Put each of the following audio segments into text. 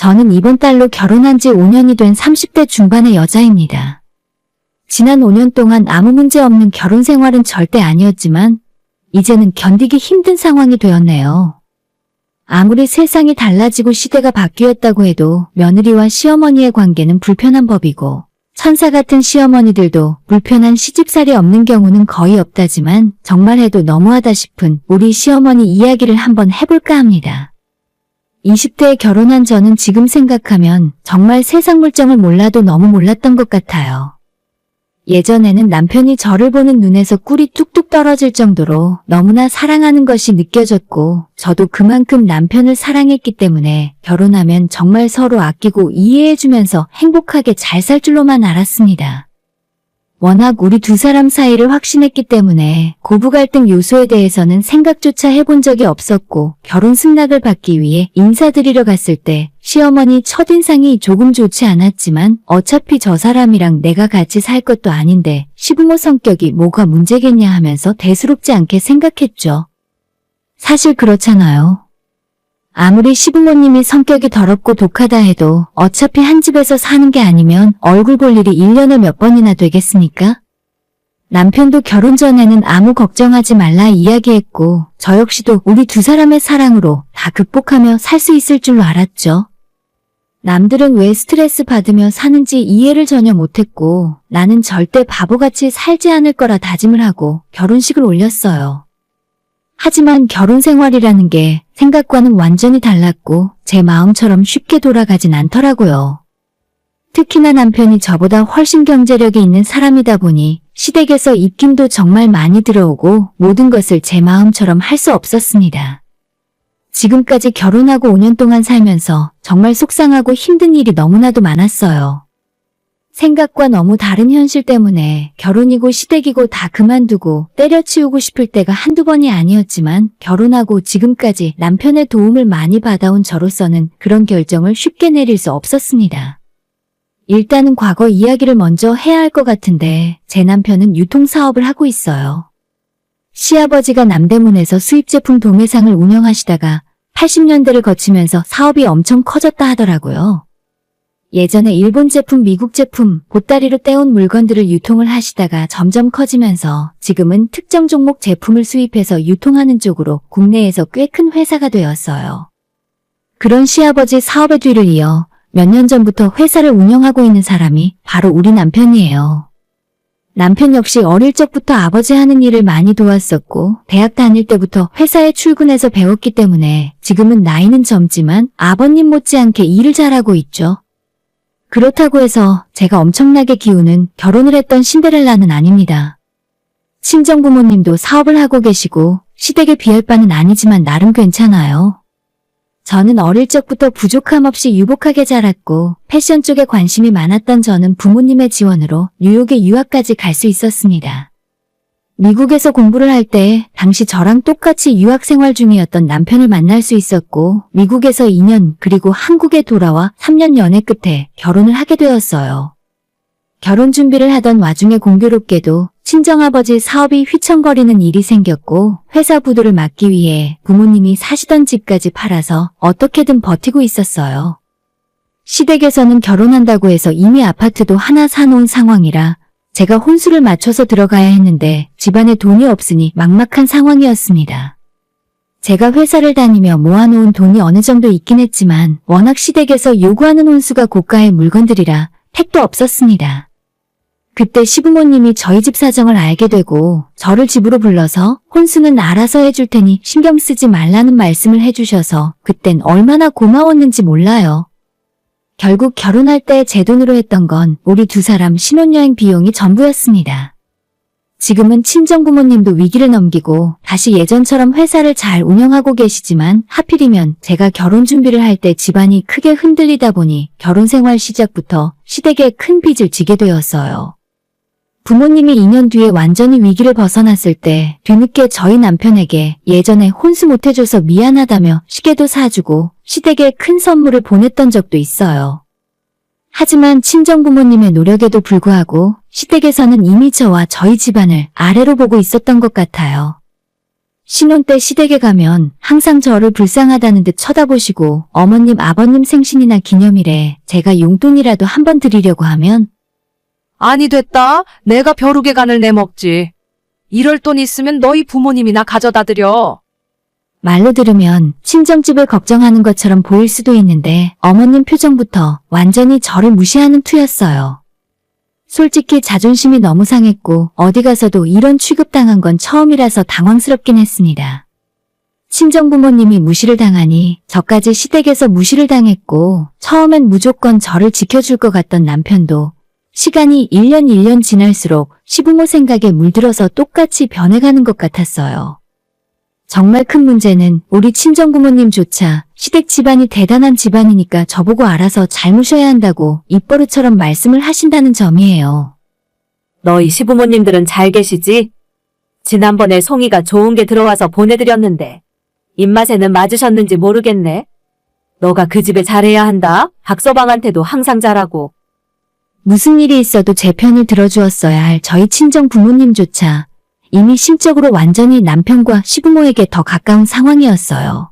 저는 이번 달로 결혼한 지 5년이 된 30대 중반의 여자입니다. 지난 5년 동안 아무 문제 없는 결혼 생활은 절대 아니었지만 이제는 견디기 힘든 상황이 되었네요. 아무리 세상이 달라지고 시대가 바뀌었다고 해도 며느리와 시어머니의 관계는 불편한 법이고 천사 같은 시어머니들도 불편한 시집살이 없는 경우는 거의 없다지만 정말 해도 너무하다 싶은 우리 시어머니 이야기를 한번 해볼까 합니다. 20대에 결혼한 저는 지금 생각하면 정말 세상 물정을 몰라도 너무 몰랐던 것 같아요. 예전에는 남편이 저를 보는 눈에서 꿀이 뚝뚝 떨어질 정도로 너무나 사랑하는 것이 느껴졌고 저도 그만큼 남편을 사랑했기 때문에 결혼하면 정말 서로 아끼고 이해해주면서 행복하게 잘 살 줄로만 알았습니다. 워낙 우리 두 사람 사이를 확신했기 때문에 고부 갈등 요소에 대해서는 생각조차 해본 적이 없었고 결혼 승낙을 받기 위해 인사드리러 갔을 때 시어머니 첫인상이 조금 좋지 않았지만 어차피 저 사람이랑 내가 같이 살 것도 아닌데 시부모 성격이 뭐가 문제겠냐 하면서 대수롭지 않게 생각했죠. 사실 그렇잖아요. 아무리 시부모님이 성격이 더럽고 독하다 해도 어차피 한 집에서 사는 게 아니면 얼굴 볼 일이 1년에 몇 번이나 되겠습니까? 남편도 결혼 전에는 아무 걱정하지 말라 이야기했고 저 역시도 우리 두 사람의 사랑으로 다 극복하며 살 수 있을 줄로 알았죠. 남들은 왜 스트레스 받으며 사는지 이해를 전혀 못했고 나는 절대 바보같이 살지 않을 거라 다짐을 하고 결혼식을 올렸어요. 하지만 결혼 생활이라는 게 생각과는 완전히 달랐고 제 마음처럼 쉽게 돌아가진 않더라고요. 특히나 남편이 저보다 훨씬 경제력이 있는 사람이다 보니 시댁에서 입김도 정말 많이 들어오고 모든 것을 제 마음처럼 할 수 없었습니다. 지금까지 결혼하고 5년 동안 살면서 정말 속상하고 힘든 일이 너무나도 많았어요. 생각과 너무 다른 현실 때문에 결혼이고 시댁이고 다 그만두고 때려치우고 싶을 때가 한두 번이 아니었지만 결혼하고 지금까지 남편의 도움을 많이 받아온 저로서는 그런 결정을 쉽게 내릴 수 없었습니다. 일단은 과거 이야기를 먼저 해야 할 것 같은데 제 남편은 유통사업을 하고 있어요. 시아버지가 남대문에서 수입제품 도매상을 운영하시다가 80년대를 거치면서 사업이 엄청 커졌다 하더라고요. 예전에 일본 제품, 미국 제품, 보따리로 떼온 물건들을 유통을 하시다가 점점 커지면서 지금은 특정 종목 제품을 수입해서 유통하는 쪽으로 국내에서 꽤 큰 회사가 되었어요. 그런 시아버지 사업의 뒤를 이어 몇 년 전부터 회사를 운영하고 있는 사람이 바로 우리 남편이에요. 남편 역시 어릴 적부터 아버지 하는 일을 많이 도왔었고 대학 다닐 때부터 회사에 출근해서 배웠기 때문에 지금은 나이는 젊지만 아버님 못지않게 일을 잘하고 있죠. 그렇다고 해서 제가 엄청나게 기우는 결혼을 했던 신데렐라는 아닙니다. 친정부모님도 사업을 하고 계시고 시댁에 비할 바는 아니지만 나름 괜찮아요. 저는 어릴 적부터 부족함 없이 유복하게 자랐고 패션 쪽에 관심이 많았던 저는 부모님의 지원으로 뉴욕에 유학까지 갈 수 있었습니다. 미국에서 공부를 할 때 당시 저랑 똑같이 유학 생활 중이었던 남편을 만날 수 있었고 미국에서 2년 그리고 한국에 돌아와 3년 연애 끝에 결혼을 하게 되었어요. 결혼 준비를 하던 와중에 공교롭게도 친정아버지 사업이 휘청거리는 일이 생겼고 회사 부도를 막기 위해 부모님이 사시던 집까지 팔아서 어떻게든 버티고 있었어요. 시댁에서는 결혼한다고 해서 이미 아파트도 하나 사놓은 상황이라 제가 혼수를 맞춰서 들어가야 했는데 집안에 돈이 없으니 막막한 상황이었습니다. 제가 회사를 다니며 모아놓은 돈이 어느 정도 있긴 했지만 워낙 시댁에서 요구하는 혼수가 고가의 물건들이라 택도 없었습니다. 그때 시부모님이 저희 집 사정을 알게 되고 저를 집으로 불러서 혼수는 알아서 해줄 테니 신경 쓰지 말라는 말씀을 해주셔서 그땐 얼마나 고마웠는지 몰라요. 결국 결혼할 때 제 돈으로 했던 건 우리 두 사람 신혼여행 비용이 전부였습니다. 지금은 친정부모님도 위기를 넘기고 다시 예전처럼 회사를 잘 운영하고 계시지만 하필이면 제가 결혼 준비를 할 때 집안이 크게 흔들리다 보니 결혼 생활 시작부터 시댁에 큰 빚을 지게 되었어요. 부모님이 2년 뒤에 완전히 위기를 벗어났을 때 뒤늦게 저희 남편에게 예전에 혼수 못해줘서 미안하다며 시계도 사주고 시댁에 큰 선물을 보냈던 적도 있어요. 하지만 친정부모님의 노력에도 불구하고 시댁에서는 이미 저와 저희 집안을 아래로 보고 있었던 것 같아요. 신혼 때 시댁에 가면 항상 저를 불쌍하다는 듯 쳐다보시고 어머님, 아버님 생신이나 기념일에 제가 용돈이라도 한 번 드리려고 하면 아니 됐다. 내가 벼룩의 간을 내먹지. 이럴 돈 있으면 너희 부모님이나 가져다 드려. 말로 들으면 친정집을 걱정하는 것처럼 보일 수도 있는데 어머님 표정부터 완전히 저를 무시하는 투였어요. 솔직히 자존심이 너무 상했고 어디 가서도 이런 취급당한 건 처음이라서 당황스럽긴 했습니다. 친정부모님이 무시를 당하니 저까지 시댁에서 무시를 당했고 처음엔 무조건 저를 지켜줄 것 같던 남편도 시간이 1년 지날수록 시부모 생각에 물들어서 똑같이 변해가는 것 같았어요. 정말 큰 문제는 우리 친정부모님조차 시댁 집안이 대단한 집안이니까 저보고 알아서 잘 모셔야 한다고 입버릇처럼 말씀을 하신다는 점이에요. 너희 시부모님들은 잘 계시지? 지난번에 송이가 좋은 게 들어와서 보내드렸는데 입맛에는 맞으셨는지 모르겠네. 너가 그 집에 잘해야 한다. 박서방한테도 항상 잘하고. 무슨 일이 있어도 제 편을 들어주었어야 할 저희 친정 부모님조차 이미 심적으로 완전히 남편과 시부모에게 더 가까운 상황이었어요.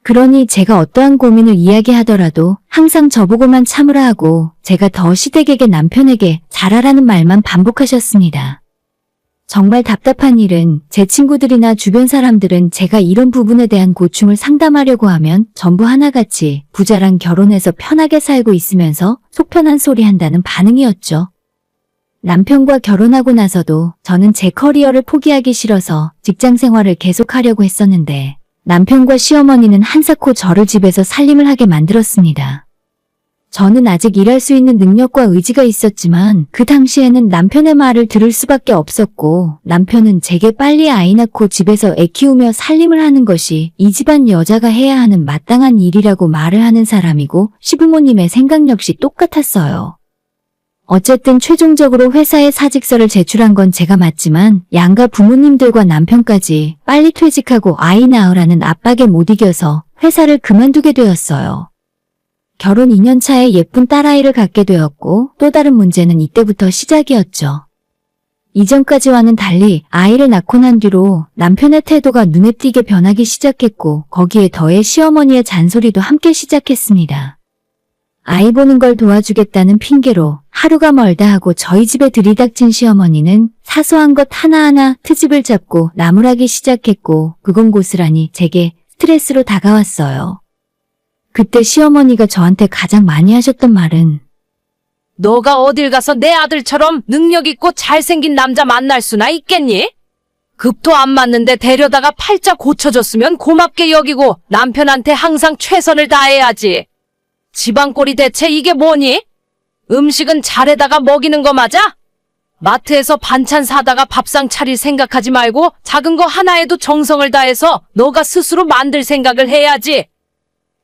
그러니 제가 어떠한 고민을 이야기하더라도 항상 저보고만 참으라 하고 제가 더 시댁에게 남편에게 잘하라는 말만 반복하셨습니다. 정말 답답한 일은 제 친구들이나 주변 사람들은 제가 이런 부분에 대한 고충을 상담하려고 하면 전부 하나같이 부자랑 결혼해서 편하게 살고 있으면서 속편한 소리 한다는 반응이었죠. 남편과 결혼하고 나서도 저는 제 커리어를 포기하기 싫어서 직장 생활을 계속하려고 했었는데 남편과 시어머니는 한사코 저를 집에서 살림을 하게 만들었습니다. 저는 아직 일할 수 있는 능력과 의지가 있었지만 그 당시에는 남편의 말을 들을 수밖에 없었고 남편은 제게 빨리 아이 낳고 집에서 애 키우며 살림을 하는 것이 이 집안 여자가 해야 하는 마땅한 일이라고 말을 하는 사람이고 시부모님의 생각 역시 똑같았어요. 어쨌든 최종적으로 회사에 사직서를 제출한 건 제가 맞지만 양가 부모님들과 남편까지 빨리 퇴직하고 아이 낳으라는 압박에 못 이겨서 회사를 그만두게 되었어요. 결혼 2년 차에 예쁜 딸아이를 갖게 되었고 또 다른 문제는 이때부터 시작이었죠. 이전까지와는 달리 아이를 낳고 난 뒤로 남편의 태도가 눈에 띄게 변하기 시작했고 거기에 더해 시어머니의 잔소리도 함께 시작했습니다. 아이 보는 걸 도와주겠다는 핑계로 하루가 멀다 하고 저희 집에 들이닥친 시어머니는 사소한 것 하나하나 트집을 잡고 나무라기 시작했고 그건 고스란히 제게 스트레스로 다가왔어요. 그때 시어머니가 저한테 가장 많이 하셨던 말은 너가 어딜 가서 내 아들처럼 능력 있고 잘생긴 남자 만날 수나 있겠니? 급도 안 맞는데 데려다가 팔자 고쳐줬으면 고맙게 여기고 남편한테 항상 최선을 다해야지. 집안꼴이 대체 이게 뭐니? 음식은 잘해다가 먹이는 거 맞아? 마트에서 반찬 사다가 밥상 차릴 생각하지 말고 작은 거 하나에도 정성을 다해서 너가 스스로 만들 생각을 해야지.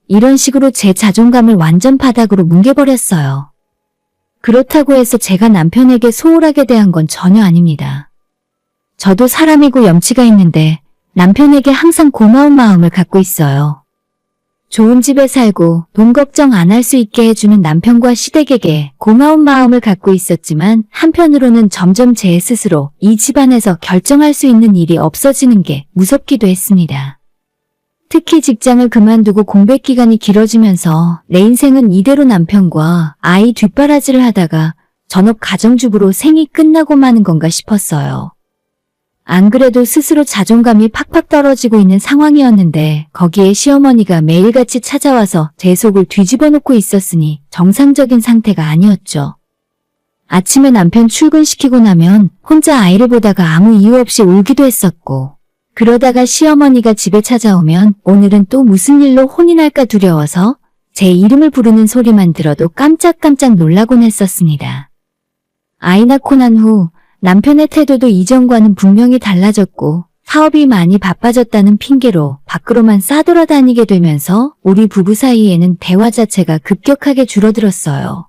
이런 식으로 제 자존감을 완전 바닥으로 뭉개버렸어요. 그렇다고 해서 제가 남편에게 소홀하게 대한 건 전혀 아닙니다. 저도 사람이고 염치가 있는데 남편에게 항상 고마운 마음을 갖고 있어요. 좋은 집에 살고 돈 걱정 안 할 수 있게 해주는 남편과 시댁에게 고마운 마음을 갖고 있었지만 한편으로는 점점 제 스스로 이 집안에서 결정할 수 있는 일이 없어지는 게 무섭기도 했습니다. 특히 직장을 그만두고 공백 기간이 길어지면서 내 인생은 이대로 남편과 아이 뒷바라지를 하다가 전업 가정주부로 생이 끝나고 마는 건가 싶었어요. 안 그래도 스스로 자존감이 팍팍 떨어지고 있는 상황이었는데 거기에 시어머니가 매일같이 찾아와서 제 속을 뒤집어 놓고 있었으니 정상적인 상태가 아니었죠. 아침에 남편 출근시키고 나면 혼자 아이를 보다가 아무 이유 없이 울기도 했었고 그러다가 시어머니가 집에 찾아오면 오늘은 또 무슨 일로 혼이 날까 두려워서 제 이름을 부르는 소리만 들어도 깜짝깜짝 놀라곤 했었습니다. 아이 낳고 난 후 남편의 태도도 이전과는 분명히 달라졌고 사업이 많이 바빠졌다는 핑계로 밖으로만 싸돌아다니게 되면서 우리 부부 사이에는 대화 자체가 급격하게 줄어들었어요.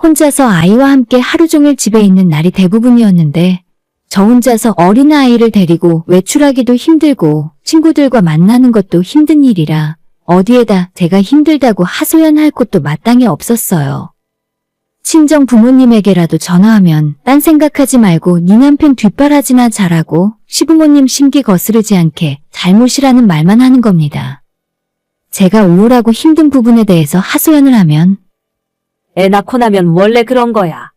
혼자서 아이와 함께 하루 종일 집에 있는 날이 대부분이었는데 저 혼자서 어린아이를 데리고 외출하기도 힘들고 친구들과 만나는 것도 힘든 일이라 어디에다 제가 힘들다고 하소연할 곳도 마땅히 없었어요. 친정 부모님에게라도 전화하면 딴 생각하지 말고 네 남편 뒷바라지나 잘하고 시부모님 심기 거스르지 않게 잘못이라는 말만 하는 겁니다. 제가 우울하고 힘든 부분에 대해서 하소연을 하면 애 낳고 나면 원래 그런 거야.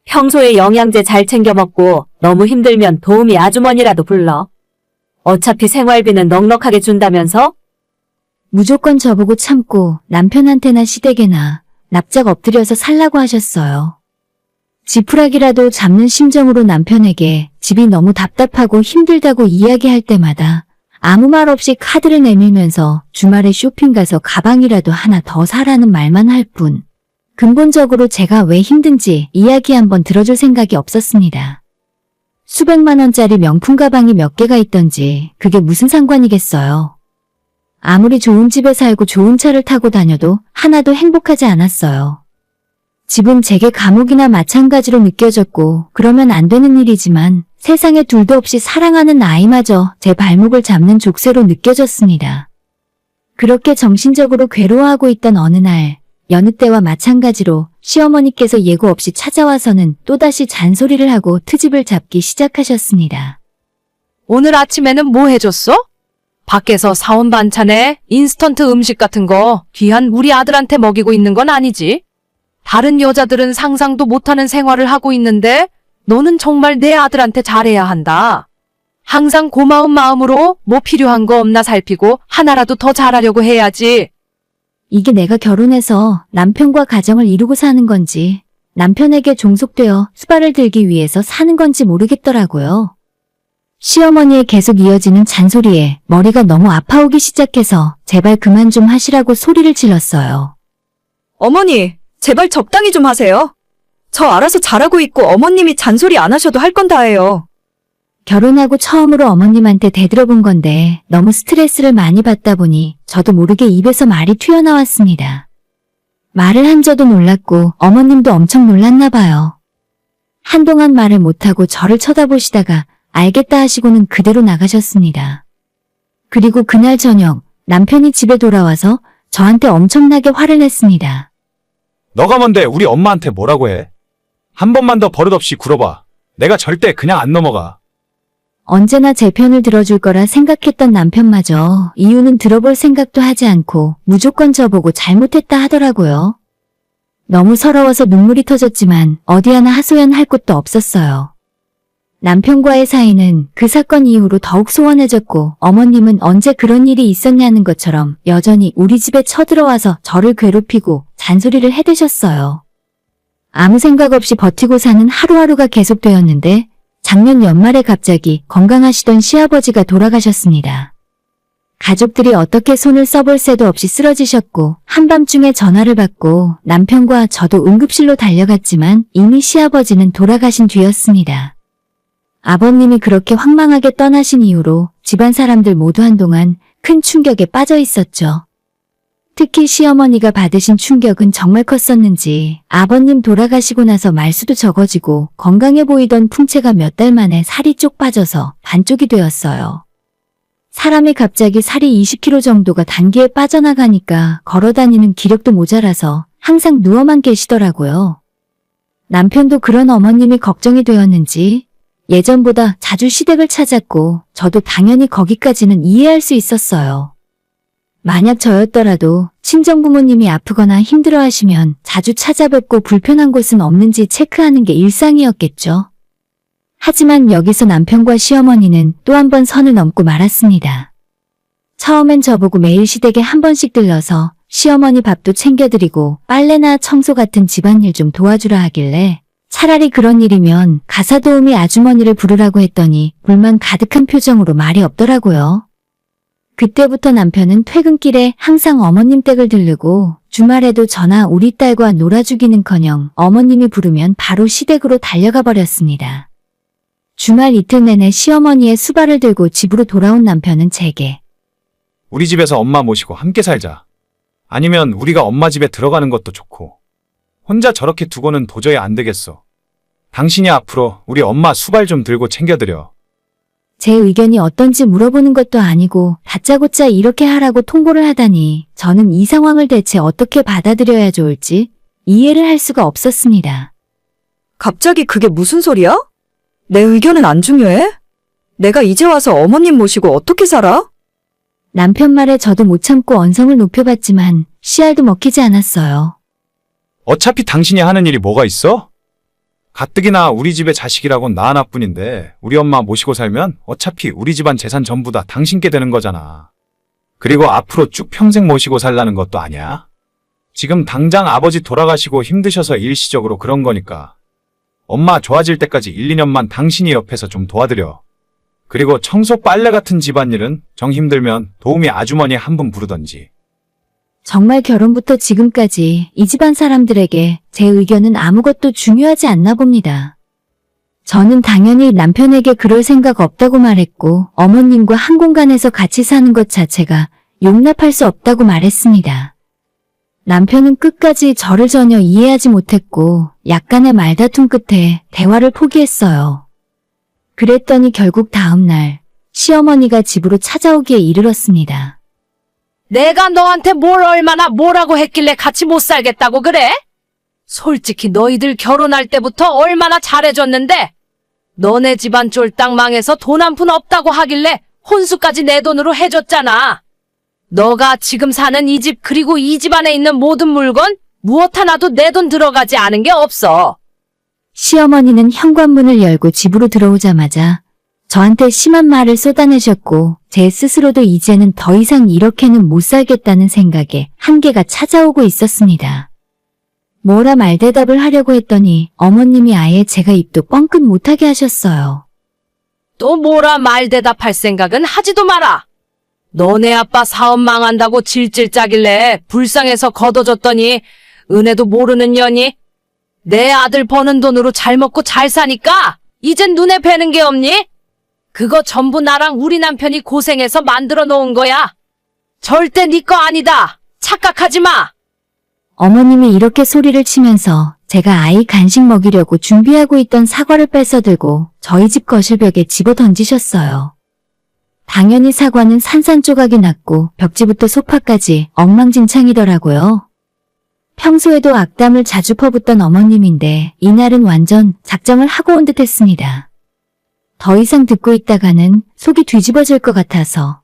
평소에 영양제 잘 챙겨 먹고 너무 힘들면 도우미 아주머니라도 불러. 어차피 생활비는 넉넉하게 준다면서? 무조건 저보고 참고 남편한테나 시댁에나 납작 엎드려서 살라고 하셨어요. 지푸라기라도 잡는 심정으로 남편에게 집이 너무 답답하고 힘들다고 이야기할 때마다 아무 말 없이 카드를 내밀면서 주말에 쇼핑 가서 가방이라도 하나 더 사라는 말만 할 뿐, 근본적으로 제가 왜 힘든지 이야기 한번 들어줄 생각이 없었습니다. 수백만 원짜리 명품 가방이 몇 개가 있던지 그게 무슨 상관이겠어요. 아무리 좋은 집에 살고 좋은 차를 타고 다녀도 하나도 행복하지 않았어요. 집은 제게 감옥이나 마찬가지로 느껴졌고 그러면 안 되는 일이지만 세상에 둘도 없이 사랑하는 아이마저 제 발목을 잡는 족쇄로 느껴졌습니다. 그렇게 정신적으로 괴로워하고 있던 어느 날 여느 때와 마찬가지로 시어머니께서 예고 없이 찾아와서는 또다시 잔소리를 하고 트집을 잡기 시작하셨습니다. 오늘 아침에는 뭐 해줬어? 밖에서 사온 반찬에 인스턴트 음식 같은 거 귀한 우리 아들한테 먹이고 있는 건 아니지? 다른 여자들은 상상도 못하는 생활을 하고 있는데 너는 정말 내 아들한테 잘해야 한다. 항상 고마운 마음으로 뭐 필요한 거 없나 살피고 하나라도 더 잘하려고 해야지. 이게 내가 결혼해서 남편과 가정을 이루고 사는 건지 남편에게 종속되어 수발을 들기 위해서 사는 건지 모르겠더라고요. 시어머니의 계속 이어지는 잔소리에 머리가 너무 아파오기 시작해서 제발 그만 좀 하시라고 소리를 질렀어요. 어머니, 제발 적당히 좀 하세요. 저 알아서 잘하고 있고 어머님이 잔소리 안 하셔도 할 건 다 해요. 결혼하고 처음으로 어머님한테 대들어본 건데 너무 스트레스를 많이 받다 보니 저도 모르게 입에서 말이 튀어나왔습니다. 말을 한 저도 놀랐고 어머님도 엄청 놀랐나 봐요. 한동안 말을 못하고 저를 쳐다보시다가 알겠다 하시고는 그대로 나가셨습니다. 그리고 그날 저녁 남편이 집에 돌아와서 저한테 엄청나게 화를 냈습니다. 너가 뭔데 우리 엄마한테 뭐라고 해? 한 번만 더 버릇없이 굴어봐. 내가 절대 그냥 안 넘어가. 언제나 제 편을 들어줄 거라 생각했던 남편마저 이유는 들어볼 생각도 하지 않고 무조건 저보고 잘못했다 하더라고요. 너무 서러워서 눈물이 터졌지만 어디 하나 하소연할 곳도 없었어요. 남편과의 사이는 그 사건 이후로 더욱 소원해졌고 어머님은 언제 그런 일이 있었냐는 것처럼 여전히 우리 집에 쳐들어와서 저를 괴롭히고 잔소리를 해대셨어요. 아무 생각 없이 버티고 사는 하루하루가 계속되었는데 작년 연말에 갑자기 건강하시던 시아버지가 돌아가셨습니다. 가족들이 어떻게 손을 써볼 새도 없이 쓰러지셨고 한밤중에 전화를 받고 남편과 저도 응급실로 달려갔지만 이미 시아버지는 돌아가신 뒤였습니다. 아버님이 그렇게 황망하게 떠나신 이후로 집안 사람들 모두 한동안 큰 충격에 빠져 있었죠. 특히 시어머니가 받으신 충격은 정말 컸었는지 아버님 돌아가시고 나서 말수도 적어지고 건강해 보이던 풍채가 몇 달 만에 살이 쪽 빠져서 반쪽이 되었어요. 사람이 갑자기 살이 20kg 정도가 단기에 빠져나가니까 걸어다니는 기력도 모자라서 항상 누워만 계시더라고요. 남편도 그런 어머님이 걱정이 되었는지 예전보다 자주 시댁을 찾았고 저도 당연히 거기까지는 이해할 수 있었어요. 만약 저였더라도 친정부모님이 아프거나 힘들어하시면 자주 찾아뵙고 불편한 곳은 없는지 체크하는 게 일상이었겠죠. 하지만 여기서 남편과 시어머니는 또 한 번 선을 넘고 말았습니다. 처음엔 저보고 매일 시댁에 한 번씩 들러서 시어머니 밥도 챙겨드리고 빨래나 청소 같은 집안일 좀 도와주라 하길래 차라리 그런 일이면 가사도우미 아주머니를 부르라고 했더니 불만 가득한 표정으로 말이 없더라고요. 그때부터 남편은 퇴근길에 항상 어머님 댁을 들르고 주말에도 저나 우리 딸과 놀아주기는커녕 어머님이 부르면 바로 시댁으로 달려가 버렸습니다. 주말 이틀 내내 시어머니의 수발을 들고 집으로 돌아온 남편은 제게 우리 집에서 엄마 모시고 함께 살자. 아니면 우리가 엄마 집에 들어가는 것도 좋고. 혼자 저렇게 두고는 도저히 안 되겠어. 당신이 앞으로 우리 엄마 수발 좀 들고 챙겨드려. 제 의견이 어떤지 물어보는 것도 아니고 다짜고짜 이렇게 하라고 통보를 하다니 저는 이 상황을 대체 어떻게 받아들여야 좋을지 이해를 할 수가 없었습니다. 갑자기 그게 무슨 소리야? 내 의견은 안 중요해? 내가 이제 와서 어머님 모시고 어떻게 살아? 남편 말에 저도 못 참고 언성을 높여봤지만 씨알도 먹히지 않았어요. 어차피 당신이 하는 일이 뭐가 있어? 가뜩이나 우리 집의 자식이라곤 나 하나뿐인데 우리 엄마 모시고 살면 어차피 우리 집안 재산 전부 다 당신께 되는 거잖아. 그리고 앞으로 쭉 평생 모시고 살라는 것도 아니야. 지금 당장 아버지 돌아가시고 힘드셔서 일시적으로 그런 거니까 엄마 좋아질 때까지 1, 2년만 당신이 옆에서 좀 도와드려. 그리고 청소 빨래 같은 집안일은 정 힘들면 도우미 아주머니 한 분 부르던지. 정말 결혼부터 지금까지 이 집안 사람들에게 제 의견은 아무것도 중요하지 않나 봅니다. 저는 당연히 남편에게 그럴 생각 없다고 말했고 어머님과 한 공간에서 같이 사는 것 자체가 용납할 수 없다고 말했습니다. 남편은 끝까지 저를 전혀 이해하지 못했고 약간의 말다툼 끝에 대화를 포기했어요. 그랬더니 결국 다음 날 시어머니가 집으로 찾아오기에 이르렀습니다. 내가 너한테 뭘 얼마나 뭐라고 했길래 같이 못 살겠다고 그래? 솔직히 너희들 결혼할 때부터 얼마나 잘해줬는데 너네 집안 쫄딱 망해서 돈 한 푼 없다고 하길래 혼수까지 내 돈으로 해줬잖아. 너가 지금 사는 이 집 그리고 이 집 안에 있는 모든 물건 무엇 하나도 내 돈 들어가지 않은 게 없어. 시어머니는 현관문을 열고 집으로 들어오자마자 저한테 심한 말을 쏟아내셨고 제 스스로도 이제는 더 이상 이렇게는 못 살겠다는 생각에 한계가 찾아오고 있었습니다. 뭐라 말대답을 하려고 했더니 어머님이 아예 제가 입도 뻥끗 못하게 하셨어요. 또 뭐라 말대답할 생각은 하지도 마라. 너네 아빠 사업 망한다고 질질 짜길래 불쌍해서 걷어줬더니 은혜도 모르는 년이 내 아들 버는 돈으로 잘 먹고 잘 사니까 이젠 눈에 뵈는 게 없니? 그거 전부 나랑 우리 남편이 고생해서 만들어 놓은 거야. 절대 네 거 아니다. 착각하지 마. 어머님이 이렇게 소리를 치면서 제가 아이 간식 먹이려고 준비하고 있던 사과를 뺏어들고 저희 집 거실벽에 집어 던지셨어요. 당연히 사과는 산산조각이 났고 벽지부터 소파까지 엉망진창이더라고요. 평소에도 악담을 자주 퍼붓던 어머님인데 이날은 완전 작정을 하고 온 듯 했습니다. 더 이상 듣고 있다가는 속이 뒤집어질 것 같아서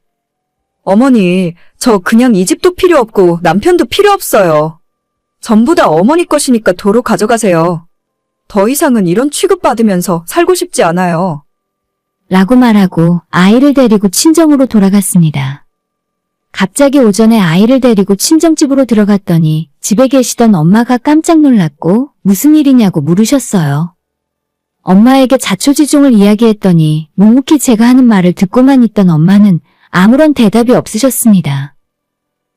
어머니, 저 그냥 이 집도 필요 없고 남편도 필요 없어요. 전부 다 어머니 것이니까 도로 가져가세요. 더 이상은 이런 취급받으면서 살고 싶지 않아요. 라고 말하고 아이를 데리고 친정으로 돌아갔습니다. 갑자기 오전에 아이를 데리고 친정집으로 들어갔더니 집에 계시던 엄마가 깜짝 놀랐고 무슨 일이냐고 물으셨어요. 엄마에게 자초지종을 이야기했더니 묵묵히 제가 하는 말을 듣고만 있던 엄마는 아무런 대답이 없으셨습니다.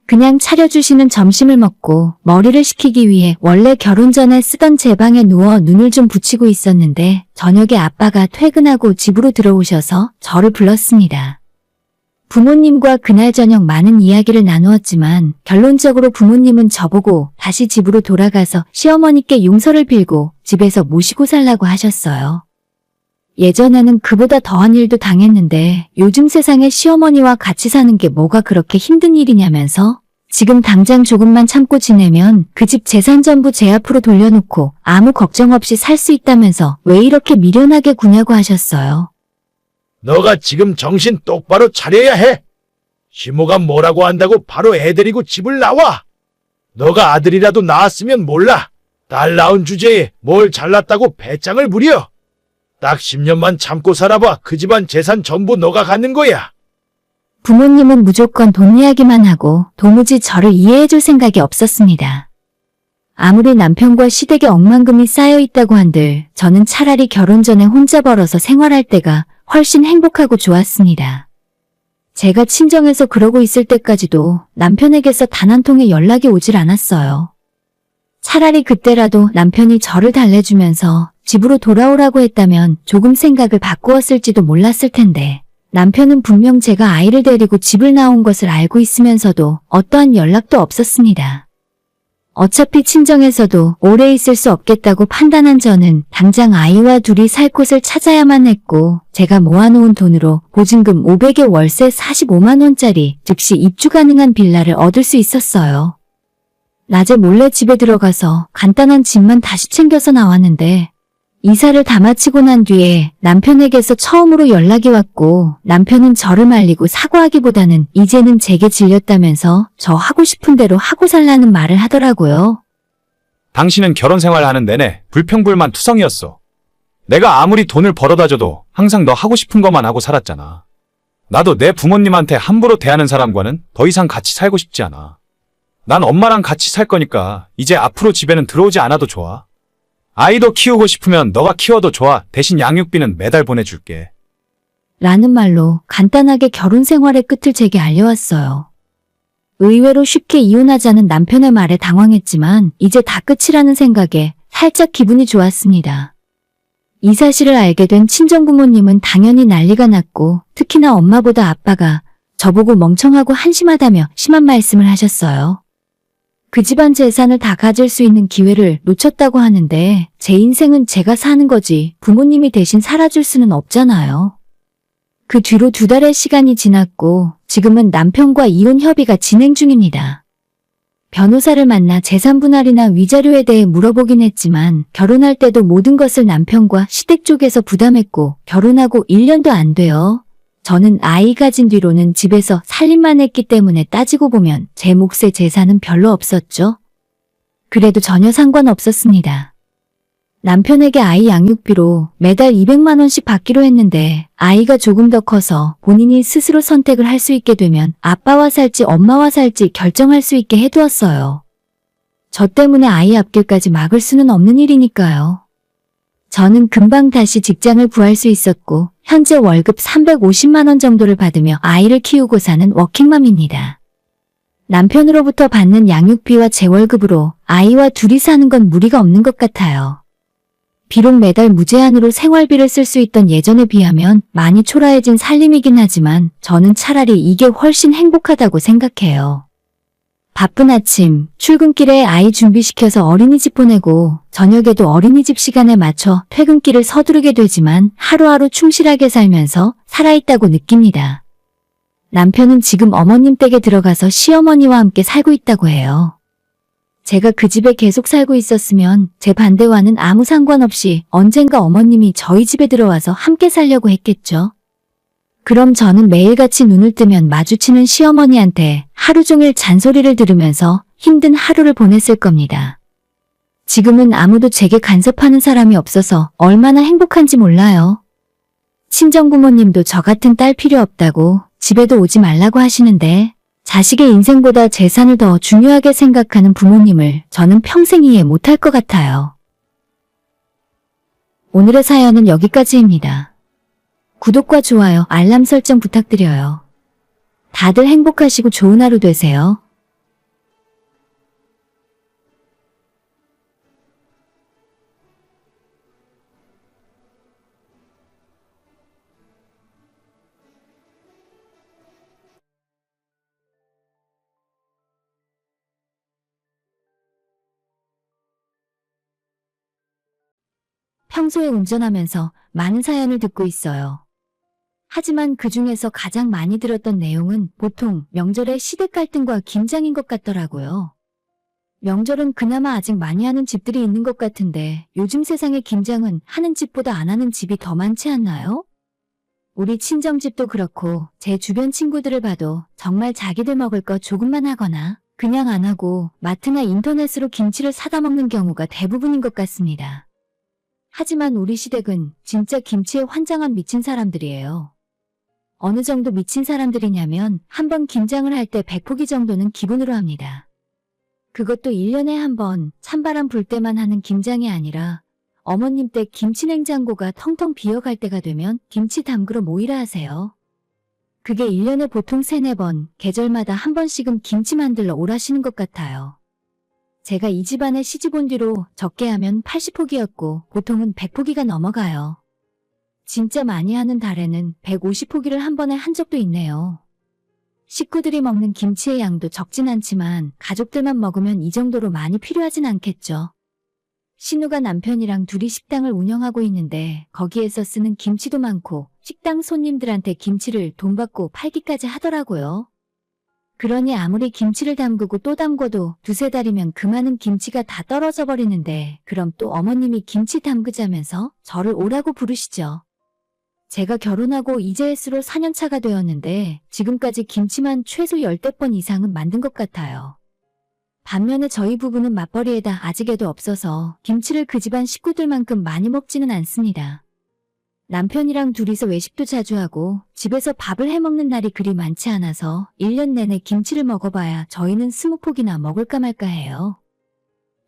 그냥 차려주시는 점심을 먹고 머리를 식히기 위해 원래 결혼 전에 쓰던 제 방에 누워 눈을 좀 붙이고 있었는데 저녁에 아빠가 퇴근하고 집으로 들어오셔서 저를 불렀습니다. 부모님과 그날 저녁 많은 이야기를 나누었지만 결론적으로 부모님은 저보고 다시 집으로 돌아가서 시어머니께 용서를 빌고 집에서 모시고 살라고 하셨어요. 예전에는 그보다 더한 일도 당했는데 요즘 세상에 시어머니와 같이 사는 게 뭐가 그렇게 힘든 일이냐면서 지금 당장 조금만 참고 지내면 그 집 재산 전부 제 앞으로 돌려놓고 아무 걱정 없이 살 수 있다면서 왜 이렇게 미련하게 구냐고 하셨어요. 너가 지금 정신 똑바로 차려야 해. 시모가 뭐라고 한다고 바로 애 데리고 집을 나와. 너가 아들이라도 낳았으면 몰라. 딸 낳은 주제에 뭘 잘났다고 배짱을 부려. 딱 10년만 참고 살아봐. 그 집안 재산 전부 너가 갖는 거야. 부모님은 무조건 돈 이야기만 하고 도무지 저를 이해해줄 생각이 없었습니다. 아무리 남편과 시댁에 억만금이 쌓여있다고 한들 저는 차라리 결혼 전에 혼자 벌어서 생활할 때가 훨씬 행복하고 좋았습니다. 제가 친정에서 그러고 있을 때까지도 남편에게서 단 한 통의 연락이 오질 않았어요. 차라리 그때라도 남편이 저를 달래주면서 집으로 돌아오라고 했다면 조금 생각을 바꾸었을지도 몰랐을 텐데 남편은 분명 제가 아이를 데리고 집을 나온 것을 알고 있으면서도 어떠한 연락도 없었습니다. 어차피 친정에서도 오래 있을 수 없겠다고 판단한 저는 당장 아이와 둘이 살 곳을 찾아야만 했고 제가 모아놓은 돈으로 보증금 500에 월세 45만 원짜리 즉시 입주 가능한 빌라를 얻을 수 있었어요. 낮에 몰래 집에 들어가서 간단한 짐만 다시 챙겨서 나왔는데 이사를 다 마치고 난 뒤에 남편에게서 처음으로 연락이 왔고 남편은 저를 말리고 사과하기보다는 이제는 제게 질렸다면서 저 하고 싶은 대로 하고 살라는 말을 하더라고요. 당신은 결혼 생활하는 내내 불평불만 투성이었어. 내가 아무리 돈을 벌어다 줘도 항상 너 하고 싶은 것만 하고 살았잖아. 나도 내 부모님한테 함부로 대하는 사람과는 더 이상 같이 살고 싶지 않아. 난 엄마랑 같이 살 거니까 이제 앞으로 집에는 들어오지 않아도 좋아. 아이도 키우고 싶으면 너가 키워도 좋아. 대신 양육비는 매달 보내줄게. 라는 말로 간단하게 결혼 생활의 끝을 제게 알려왔어요. 의외로 쉽게 이혼하자는 남편의 말에 당황했지만 이제 다 끝이라는 생각에 살짝 기분이 좋았습니다. 이 사실을 알게 된 친정부모님은 당연히 난리가 났고 특히나 엄마보다 아빠가 저보고 멍청하고 한심하다며 심한 말씀을 하셨어요. 그 집안 재산을 다 가질 수 있는 기회를 놓쳤다고 하는데 제 인생은 제가 사는 거지 부모님이 대신 살아줄 수는 없잖아요. 그 뒤로 2달의 시간이 지났고 지금은 남편과 이혼 협의가 진행 중입니다. 변호사를 만나 재산 분할이나 위자료에 대해 물어보긴 했지만 결혼할 때도 모든 것을 남편과 시댁 쪽에서 부담했고 결혼하고 1년도 안 돼요. 저는 아이 가진 뒤로는 집에서 살림만 했기 때문에 따지고 보면 제 몫의 재산은 별로 없었죠. 그래도 전혀 상관없었습니다. 남편에게 아이 양육비로 매달 200만 원씩 받기로 했는데 아이가 조금 더 커서 본인이 스스로 선택을 할 수 있게 되면 아빠와 살지 엄마와 살지 결정할 수 있게 해두었어요. 저 때문에 아이 앞길까지 막을 수는 없는 일이니까요. 저는 금방 다시 직장을 구할 수 있었고 현재 월급 350만 원 정도를 받으며 아이를 키우고 사는 워킹맘입니다. 남편으로부터 받는 양육비와 제 월급으로 아이와 둘이 사는 건 무리가 없는 것 같아요. 비록 매달 무제한으로 생활비를 쓸 수 있던 예전에 비하면 많이 초라해진 살림이긴 하지만 저는 차라리 이게 훨씬 행복하다고 생각해요. 바쁜 아침, 출근길에 아이 준비시켜서 어린이집 보내고 저녁에도 어린이집 시간에 맞춰 퇴근길을 서두르게 되지만 하루하루 충실하게 살면서 살아있다고 느낍니다. 남편은 지금 어머님 댁에 들어가서 시어머니와 함께 살고 있다고 해요. 제가 그 집에 계속 살고 있었으면 제 반대와는 아무 상관없이 언젠가 어머님이 저희 집에 들어와서 함께 살려고 했겠죠. 그럼 저는 매일같이 눈을 뜨면 마주치는 시어머니한테 하루 종일 잔소리를 들으면서 힘든 하루를 보냈을 겁니다. 지금은 아무도 제게 간섭하는 사람이 없어서 얼마나 행복한지 몰라요. 친정부모님도 저 같은 딸 필요 없다고 집에도 오지 말라고 하시는데 자식의 인생보다 재산을 더 중요하게 생각하는 부모님을 저는 평생 이해 못할 것 같아요. 오늘의 사연은 여기까지입니다. 구독과 좋아요, 알람 설정 부탁드려요. 다들 행복하시고 좋은 하루 되세요. 평소에 운전하면서 많은 사연을 듣고 있어요. 하지만 그 중에서 가장 많이 들었던 내용은 보통 명절의 시댁 갈등과 김장인 것 같더라고요. 명절은 그나마 아직 많이 하는 집들이 있는 것 같은데 요즘 세상의 김장은 하는 집보다 안 하는 집이 더 많지 않나요? 우리 친정집도 그렇고 제 주변 친구들을 봐도 정말 자기들 먹을 거 조금만 하거나 그냥 안 하고 마트나 인터넷으로 김치를 사다 먹는 경우가 대부분인 것 같습니다. 하지만 우리 시댁은 진짜 김치에 환장한 미친 사람들이에요. 어느 정도 미친 사람들이냐면 한 번 김장을 할 때 100포기 정도는 기본으로 합니다. 그것도 1년에 한 번 찬바람 불 때만 하는 김장이 아니라 어머님 댁 김치 냉장고가 텅텅 비어갈 때가 되면 김치 담그러 모이라 하세요. 그게 1년에 보통 3-4번, 계절마다 한 번씩은 김치 만들러 오라시는 것 같아요. 제가 이 집안에 시집 온 뒤로 적게 하면 80포기였고 보통은 100포기가 넘어가요. 진짜 많이 하는 달에는 150포기를 한 번에 한 적도 있네요. 식구들이 먹는 김치의 양도 적진 않지만 가족들만 먹으면 이 정도로 많이 필요하진 않겠죠. 신우가 남편이랑 둘이 식당을 운영하고 있는데 거기에서 쓰는 김치도 많고 식당 손님들한테 김치를 돈 받고 팔기까지 하더라고요. 그러니 아무리 김치를 담그고 또 담궈도 두세 달이면 그 많은 김치가 다 떨어져 버리는데 그럼 또 어머님이 김치 담그자면서 저를 오라고 부르시죠. 제가 결혼하고 이제 횟수로 4년차가 되었는데 지금까지 김치만 최소 10대 번 이상은 만든 것 같아요. 반면에 저희 부부는 맞벌이에다 아직 애도 없어서 김치를 그 집안 식구들만큼 많이 먹지는 않습니다. 남편이랑 둘이서 외식도 자주 하고 집에서 밥을 해먹는 날이 그리 많지 않아서 1년 내내 김치를 먹어봐야 저희는 20포기나 먹을까 말까 해요.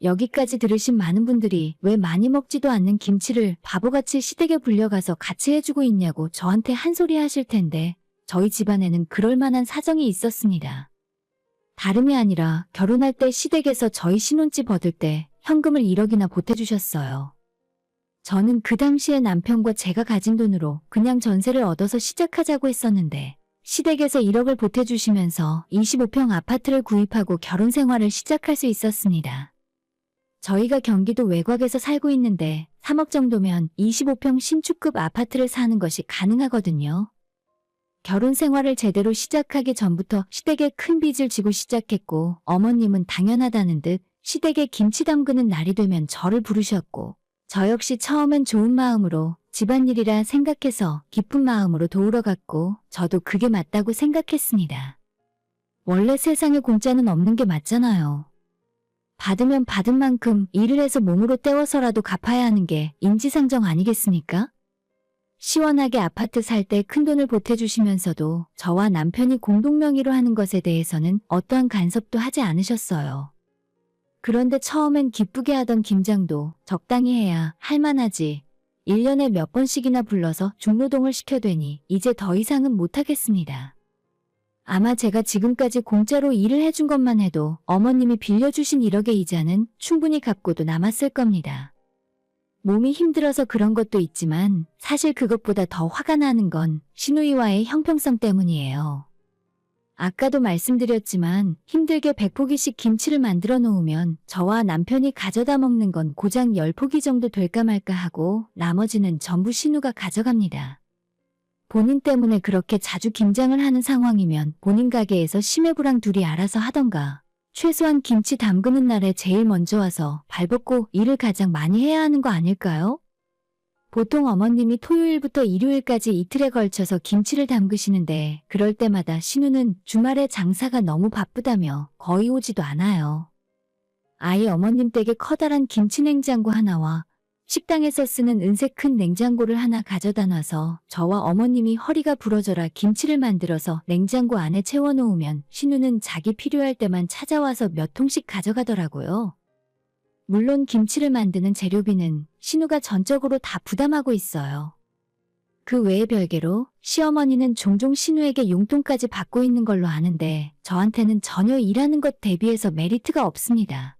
여기까지 들으신 많은 분들이 왜 많이 먹지도 않는 김치를 바보같이 시댁에 불려가서 같이 해주고 있냐고 저한테 한 소리 하실 텐데 저희 집안에는 그럴 만한 사정이 있었습니다. 다름이 아니라 결혼할 때 시댁에서 저희 신혼집 얻을 때 현금을 1억이나 보태주셨어요. 저는 그 당시에 남편과 제가 가진 돈으로 그냥 전세를 얻어서 시작하자고 했었는데 시댁에서 1억을 보태주시면서 25평 아파트를 구입하고 결혼 생활을 시작할 수 있었습니다. 저희가 경기도 외곽에서 살고 있는데 3억 정도면 25평 신축급 아파트를 사는 것이 가능하거든요. 결혼 생활을 제대로 시작하기 전부터 시댁에 큰 빚을 지고 시작했고 어머님은 당연하다는 듯 시댁에 김치 담그는 날이 되면 저를 부르셨고 저 역시 처음엔 좋은 마음으로 집안일이라 생각해서 기쁜 마음으로 도우러 갔고 저도 그게 맞다고 생각했습니다. 원래 세상에 공짜는 없는 게 맞잖아요. 받으면 받은 만큼 일을 해서 몸으로 때워서라도 갚아야 하는 게 인지상정 아니겠습니까? 시원하게 아파트 살 때 큰돈을 보태주시면서도 저와 남편이 공동명의로 하는 것에 대해서는 어떠한 간섭도 하지 않으셨어요. 그런데 처음엔 기쁘게 하던 김장도 적당히 해야 할만하지 1년에 몇 번씩이나 불러서 중노동을 시켜대니 이제 더 이상은 못하겠습니다. 아마 제가 지금까지 공짜로 일을 해준 것만 해도 어머님이 빌려주신 1억의 이자는 충분히 갚고도 남았을 겁니다. 몸이 힘들어서 그런 것도 있지만 사실 그것보다 더 화가 나는 건 시누이와의 형평성 때문이에요. 아까도 말씀드렸지만 힘들게 100포기씩 김치를 만들어 놓으면 저와 남편이 가져다 먹는 건 고작 10포기 정도 될까 말까 하고 나머지는 전부 신우가 가져갑니다. 본인 때문에 그렇게 자주 김장을 하는 상황이면 본인 가게에서 심해부랑 둘이 알아서 하던가 최소한 김치 담그는 날에 제일 먼저 와서 발벗고 일을 가장 많이 해야 하는 거 아닐까요? 보통 어머님이 토요일부터 일요일까지 이틀에 걸쳐서 김치를 담그시는데 그럴 때마다 신우는 주말에 장사가 너무 바쁘다며 거의 오지도 않아요. 아예 어머님 댁에 커다란 김치 냉장고 하나와 식당에서 쓰는 은색 큰 냉장고를 하나 가져다 놔서 저와 어머님이 허리가 부러져라 김치를 만들어서 냉장고 안에 채워놓으면 신우는 자기 필요할 때만 찾아와서 몇 통씩 가져가더라고요. 물론 김치를 만드는 재료비는 신우가 전적으로 다 부담하고 있어요. 그 외에 별개로 시어머니는 종종 신우에게 용돈까지 받고 있는 걸로 아는데 저한테는 전혀 일하는 것 대비해서 메리트가 없습니다.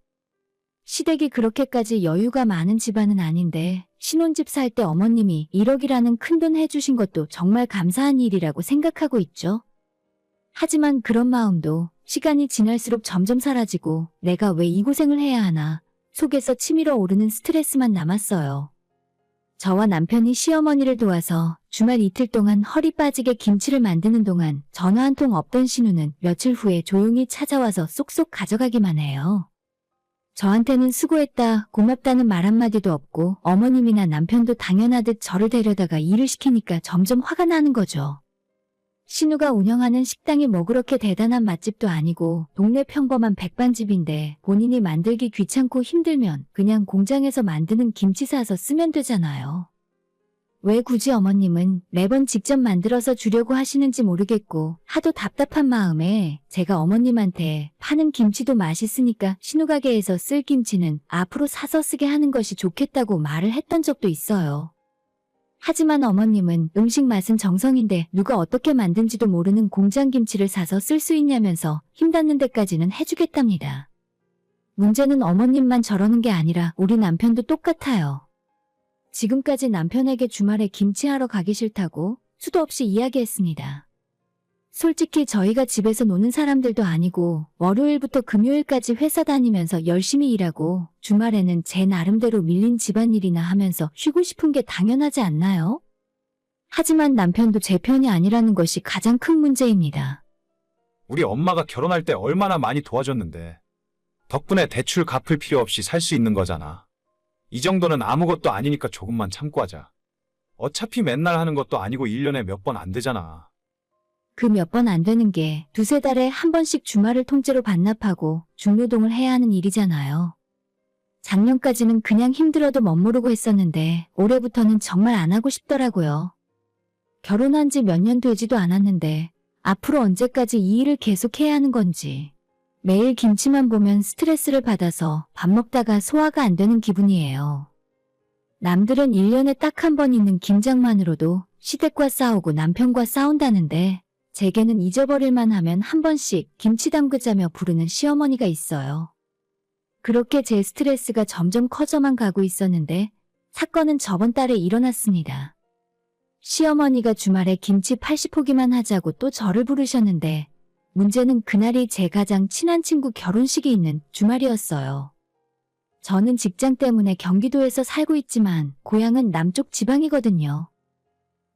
시댁이 그렇게까지 여유가 많은 집안은 아닌데 신혼집 살 때 어머님이 1억이라는 큰돈 해주신 것도 정말 감사한 일이라고 생각하고 있죠. 하지만 그런 마음도 시간이 지날수록 점점 사라지고 내가 왜 이 고생을 해야 하나 속에서 치밀어 오르는 스트레스만 남았어요. 저와 남편이 시어머니를 도와서 주말 이틀 동안 허리 빠지게 김치를 만드는 동안 전화 한 통 없던 신우는 며칠 후에 조용히 찾아와서 쏙쏙 가져가기만 해요. 저한테는 수고했다, 고맙다는 말 한마디도 없고 어머님이나 남편도 당연하듯 저를 데려다가 일을 시키니까 점점 화가 나는 거죠. 신우가 운영하는 식당이 뭐 그렇게 대단한 맛집도 아니고 동네 평범한 백반집인데 본인이 만들기 귀찮고 힘들면 그냥 공장에서 만드는 김치 사서 쓰면 되잖아요. 왜 굳이 어머님은 매번 직접 만들어서 주려고 하시는지 모르겠고 하도 답답한 마음에 제가 어머님한테 파는 김치도 맛있으니까 신우 가게에서 쓸 김치는 앞으로 사서 쓰게 하는 것이 좋겠다고 말을 했던 적도 있어요. 하지만 어머님은 음식 맛은 정성인데 누가 어떻게 만든지도 모르는 공장 김치를 사서 쓸 수 있냐면서 힘닿는 데까지는 해주겠답니다. 문제는 어머님만 저러는 게 아니라 우리 남편도 똑같아요. 지금까지 남편에게 주말에 김치하러 가기 싫다고 수도 없이 이야기했습니다. 솔직히 저희가 집에서 노는 사람들도 아니고 월요일부터 금요일까지 회사 다니면서 열심히 일하고 주말에는 제 나름대로 밀린 집안일이나 하면서 쉬고 싶은 게 당연하지 않나요? 하지만 남편도 제 편이 아니라는 것이 가장 큰 문제입니다. 우리 엄마가 결혼할 때 얼마나 많이 도와줬는데. 덕분에 대출 갚을 필요 없이 살 수 있는 거잖아. 이 정도는 아무것도 아니니까 조금만 참고 하자. 어차피 맨날 하는 것도 아니고 1년에 몇 번 안 되잖아. 그 몇 번 안 되는 게 두세 달에 한 번씩 주말을 통째로 반납하고 중노동을 해야 하는 일이잖아요. 작년까지는 그냥 힘들어도 멋모르고 했었는데 올해부터는 정말 안 하고 싶더라고요. 결혼한 지 몇 년 되지도 않았는데 앞으로 언제까지 이 일을 계속해야 하는 건지 매일 김치만 보면 스트레스를 받아서 밥 먹다가 소화가 안 되는 기분이에요. 남들은 1년에 딱 한 번 있는 김장만으로도 시댁과 싸우고 남편과 싸운다는데 제게는 잊어버릴만 하면 한 번씩 김치 담그자며 부르는 시어머니가 있어요. 그렇게 제 스트레스가 점점 커져만 가고 있었는데 사건은 저번 달에 일어났습니다. 시어머니가 주말에 김치 80포기만 하자고 또 저를 부르셨는데 문제는 그날이 제 가장 친한 친구 결혼식이 있는 주말이었어요. 저는 직장 때문에 경기도에서 살고 있지만 고향은 남쪽 지방이거든요.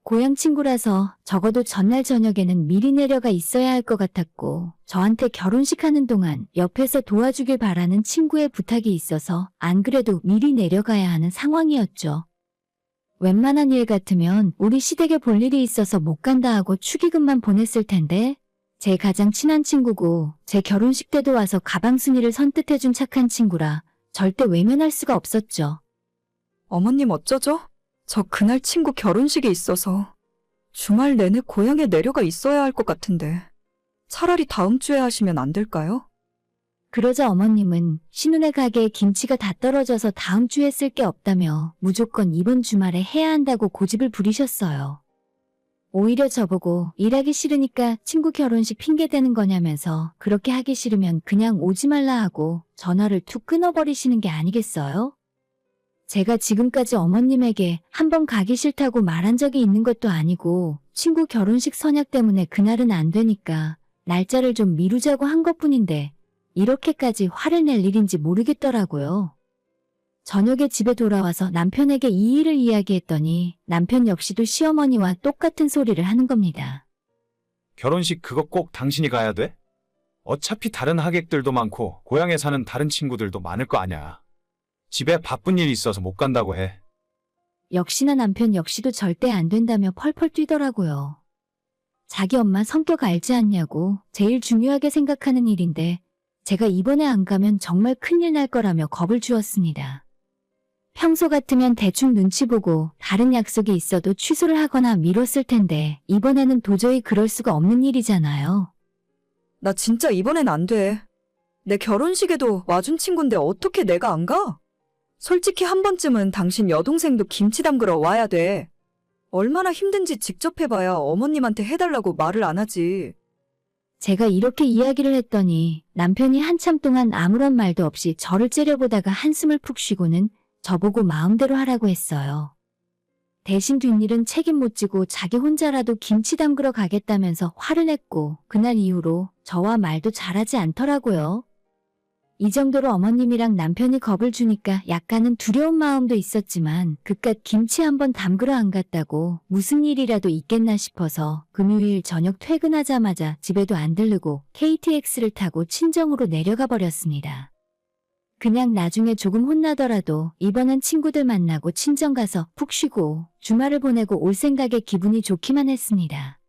고향 친구라서 적어도 전날 저녁에는 미리 내려가 있어야 할 것 같았고 저한테 결혼식 하는 동안 옆에서 도와주길 바라는 친구의 부탁이 있어서 안 그래도 미리 내려가야 하는 상황이었죠. 웬만한 일 같으면 우리 시댁에 볼 일이 있어서 못 간다 하고 축의금만 보냈을 텐데 제 가장 친한 친구고 제 결혼식 때도 와서 가방 순위를 선뜻해준 착한 친구라 절대 외면할 수가 없었죠. 어머님 어쩌죠? 저 그날 친구 결혼식이 있어서 주말 내내 고향에 내려가 있어야 할 것 같은데 차라리 다음 주에 하시면 안 될까요? 그러자 어머님은 신혼의 가게에 김치가 다 떨어져서 다음 주에 쓸 게 없다며 무조건 이번 주말에 해야 한다고 고집을 부리셨어요. 오히려 저보고 일하기 싫으니까 친구 결혼식 핑계대는 거냐면서 그렇게 하기 싫으면 그냥 오지 말라 하고 전화를 툭 끊어버리시는 게 아니겠어요? 제가 지금까지 어머님에게 한 번 가기 싫다고 말한 적이 있는 것도 아니고 친구 결혼식 선약 때문에 그날은 안 되니까 날짜를 좀 미루자고 한 것뿐인데 이렇게까지 화를 낼 일인지 모르겠더라고요. 저녁에 집에 돌아와서 남편에게 이 일을 이야기했더니 남편 역시도 시어머니와 똑같은 소리를 하는 겁니다. 결혼식 그거 꼭 당신이 가야 돼? 어차피 다른 하객들도 많고 고향에 사는 다른 친구들도 많을 거 아냐. 집에 바쁜 일이 있어서 못 간다고 해. 역시나 남편 역시도 절대 안 된다며 펄펄 뛰더라고요. 자기 엄마 성격 알지 않냐고 제일 중요하게 생각하는 일인데 제가 이번에 안 가면 정말 큰일 날 거라며 겁을 주었습니다. 평소 같으면 대충 눈치 보고 다른 약속이 있어도 취소를 하거나 미뤘을 텐데 이번에는 도저히 그럴 수가 없는 일이잖아요. 나 진짜 이번엔 안 돼. 내 결혼식에도 와준 친구인데 어떻게 내가 안 가? 솔직히 한 번쯤은 당신 여동생도 김치 담그러 와야 돼. 얼마나 힘든지 직접 해봐야 어머님한테 해달라고 말을 안 하지. 제가 이렇게 이야기를 했더니 남편이 한참 동안 아무런 말도 없이 저를 째려보다가 한숨을 푹 쉬고는 저보고 마음대로 하라고 했어요. 대신 뒷일은 책임 못 지고 자기 혼자라도 김치 담그러 가겠다면서 화를 냈고 그날 이후로 저와 말도 잘하지 않더라고요. 이 정도로 어머님이랑 남편이 겁을 주니까 약간은 두려운 마음도 있었지만 그깟 김치 한번 담그러 안 갔다고 무슨 일이라도 있겠나 싶어서 금요일 저녁 퇴근하자마자 집에도 안 들르고 KTX를 타고 친정으로 내려가 버렸습니다. 그냥 나중에 조금 혼나더라도 이번엔 친구들 만나고 친정 가서 푹 쉬고 주말을 보내고 올 생각에 기분이 좋기만 했습니다.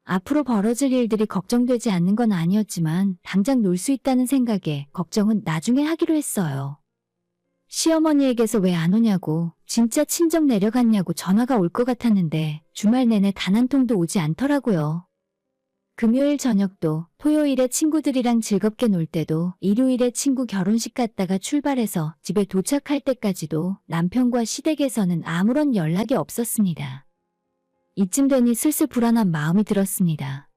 앞으로 벌어질 일들이 걱정되지 않는 건 아니었지만 당장 놀 수 있다는 생각에 걱정은 나중에 하기로 했어요. 시어머니에게서 왜 안 오냐고 진짜 친정 내려갔냐고 전화가 올 것 같았는데 주말 내내 단 한 통도 오지 않더라고요. 금요일 저녁도 토요일에 친구들이랑 즐겁게 놀 때도 일요일에 친구 결혼식 갔다가 출발해서 집에 도착할 때까지도 남편과 시댁에서는 아무런 연락이 없었습니다. 이쯤 되니 슬슬 불안한 마음이 들었습니다.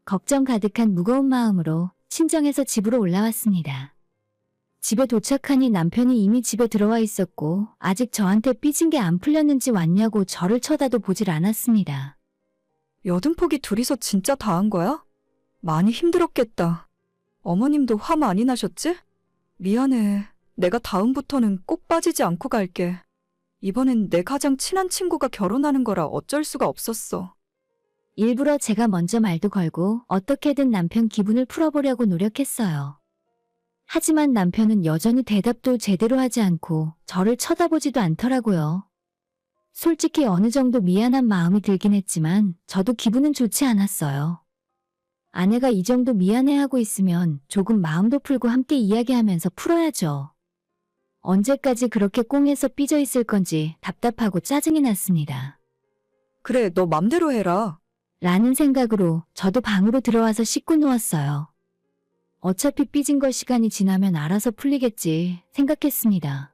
걱정 가득한 무거운 마음으로 친정에서 집으로 올라왔습니다. 집에 도착하니 남편이 이미 집에 들어와 있었고 아직 저한테 삐진 게 안 풀렸는지 왔냐고 저를 쳐다도 보질 않았습니다. 여든폭이 둘이서 진짜 다 한 거야? 많이 힘들었겠다. 어머님도 화 많이 나셨지? 미안해. 내가 다음부터는 꼭 빠지지 않고 갈게. 이번엔 내 가장 친한 친구가 결혼하는 거라 어쩔 수가 없었어. 일부러 제가 먼저 말도 걸고 어떻게든 남편 기분을 풀어보려고 노력했어요. 하지만 남편은 여전히 대답도 제대로 하지 않고 저를 쳐다보지도 않더라고요. 솔직히 어느 정도 미안한 마음이 들긴 했지만 저도 기분은 좋지 않았어요. 아내가 이 정도 미안해하고 있으면 조금 마음도 풀고 함께 이야기하면서 풀어야죠. 언제까지 그렇게 꽁해서 삐져 있을 건지 답답하고 짜증이 났습니다. 그래, 너 맘대로 해라. 라는 생각으로 저도 방으로 들어와서 씻고 누웠어요. 어차피 삐진 걸 시간이 지나면 알아서 풀리겠지 생각했습니다.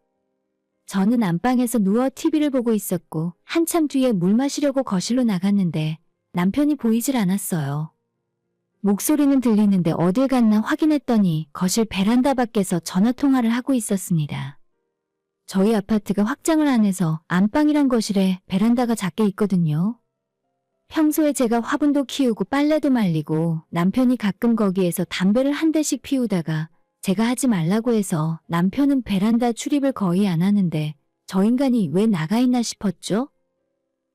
저는 안방에서 누워 TV를 보고 있었고 한참 뒤에 물 마시려고 거실로 나갔는데 남편이 보이질 않았어요. 목소리는 들리는데 어딜 갔나 확인했더니 거실 베란다 밖에서 전화통화를 하고 있었습니다. 저희 아파트가 확장을 안 해서 안방이랑 거실에 베란다가 작게 있거든요. 평소에 제가 화분도 키우고 빨래도 말리고 남편이 가끔 거기에서 담배를 한 대씩 피우다가 제가 하지 말라고 해서 남편은 베란다 출입을 거의 안 하는데 저 인간이 왜 나가 있나 싶었죠?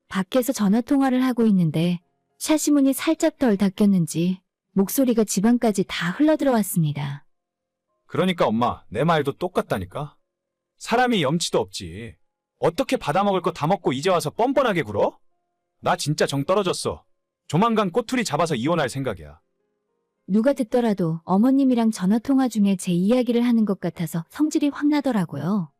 밖에서 전화통화를 하고 있는데 샤시문이 살짝 덜 닫혔는지 목소리가 집안까지 다 흘러들어왔습니다. 그러니까 엄마, 내 말도 똑같다니까? 사람이 염치도 없지. 어떻게 받아먹을 거 다 먹고 이제 와서 뻔뻔하게 굴어? 나 진짜 정 떨어졌어. 조만간 꼬투리 잡아서 이혼할 생각이야. 누가 듣더라도 어머님이랑 전화통화 중에 제 이야기를 하는 것 같아서 성질이 확 나더라고요.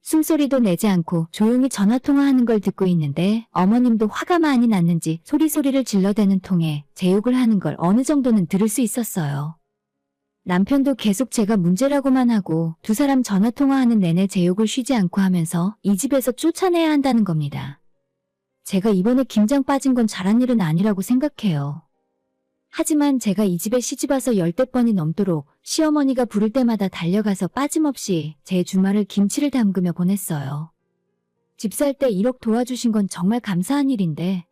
숨소리도 내지 않고 조용히 전화통화하는 걸 듣고 있는데 어머님도 화가 많이 났는지 소리소리를 질러대는 통에 제 욕을 하는 걸 어느 정도는 들을 수 있었어요. 남편도 계속 제가 문제라고만 하고 두 사람 전화통화하는 내내 제 욕을 쉬지 않고 하면서 이 집에서 쫓아내야 한다는 겁니다. 제가 이번에 김장 빠진 건 잘한 일은 아니라고 생각해요. 하지만 제가 이 집에 시집와서 10대 번이 넘도록 시어머니가 부를 때마다 달려가서 빠짐없이 제 주말을 김치를 담그며 보냈어요. 집 살 때 1억 도와주신 건 정말 감사한 일인데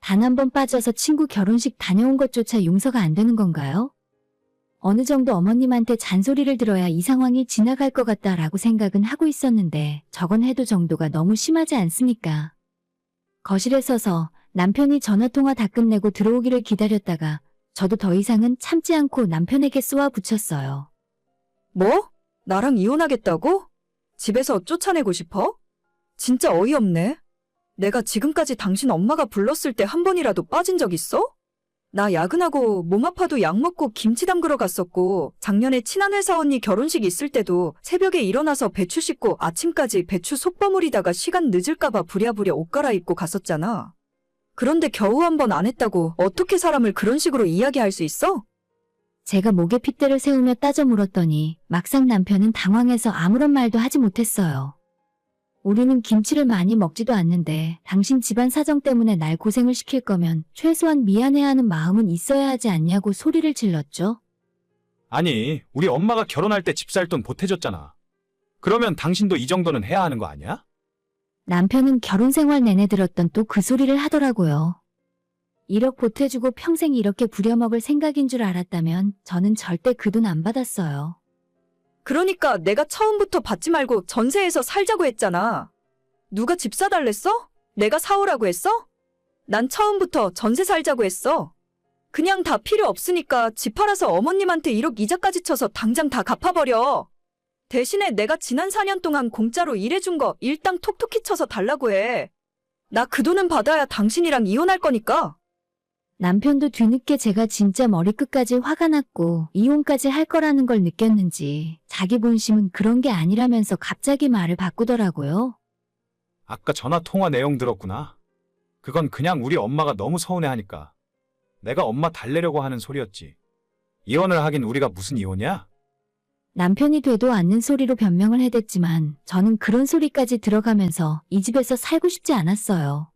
단 한 번 빠져서 친구 결혼식 다녀온 것조차 용서가 안 되는 건가요? 어느 정도 어머님한테 잔소리를 들어야 이 상황이 지나갈 것 같다라고 생각은 하고 있었는데 저건 해도 정도가 너무 심하지 않습니까? 거실에 서서 남편이 전화통화 다 끝내고 들어오기를 기다렸다가 저도 더 이상은 참지 않고 남편에게 쏘아 붙였어요. 뭐? 나랑 이혼하겠다고? 집에서 쫓아내고 싶어? 진짜 어이없네. 내가 지금까지 당신 엄마가 불렀을 때 한 번이라도 빠진 적 있어? 나 야근하고 몸 아파도 약 먹고 김치 담그러 갔었고 작년에 친한 회사 언니 결혼식 있을 때도 새벽에 일어나서 배추 씻고 아침까지 배추 속 버무리다가 시간 늦을까봐 부랴부랴 옷 갈아입고 갔었잖아. 그런데 겨우 한 번 안 했다고 어떻게 사람을 그런 식으로 이야기할 수 있어? 제가 목에 핏대를 세우며 따져 물었더니 막상 남편은 당황해서 아무런 말도 하지 못했어요. 우리는 김치를 많이 먹지도 않는데 당신 집안 사정 때문에 날 고생을 시킬 거면 최소한 미안해하는 마음은 있어야 하지 않냐고 소리를 질렀죠. 아니, 우리 엄마가 결혼할 때 집 살 돈 보태줬잖아. 그러면 당신도 이 정도는 해야 하는 거 아니야? 남편은 결혼 생활 내내 들었던 또 그 소리를 하더라고요. 1억 보태주고 평생 이렇게 부려먹을 생각인 줄 알았다면 저는 절대 그 돈 안 받았어요. 그러니까 내가 처음부터 받지 말고 전세에서 살자고 했잖아. 누가 집 사달랬어? 내가 사오라고 했어? 난 처음부터 전세 살자고 했어. 그냥 다 필요 없으니까 집 팔아서 어머님한테 1억 이자까지 쳐서 당장 다 갚아버려. 대신에 내가 지난 4년 동안 공짜로 일해준 거 일당 톡톡히 쳐서 달라고 해. 나 그 돈은 받아야 당신이랑 이혼할 거니까. 남편도 뒤늦게 제가 진짜 머리끝까지 화가 났고 이혼까지 할 거라는 걸 느꼈는지 자기 본심은 그런 게 아니라면서 갑자기 말을 바꾸더라고요. 아까 전화 통화 내용 들었구나. 그건 그냥 우리 엄마가 너무 서운해하니까. 내가 엄마 달래려고 하는 소리였지. 이혼을 하긴 우리가 무슨 이혼이야? 남편이 되도 않는 소리로 변명을 해댔지만 저는 그런 소리까지 들어가면서 이 집에서 살고 싶지 않았어요.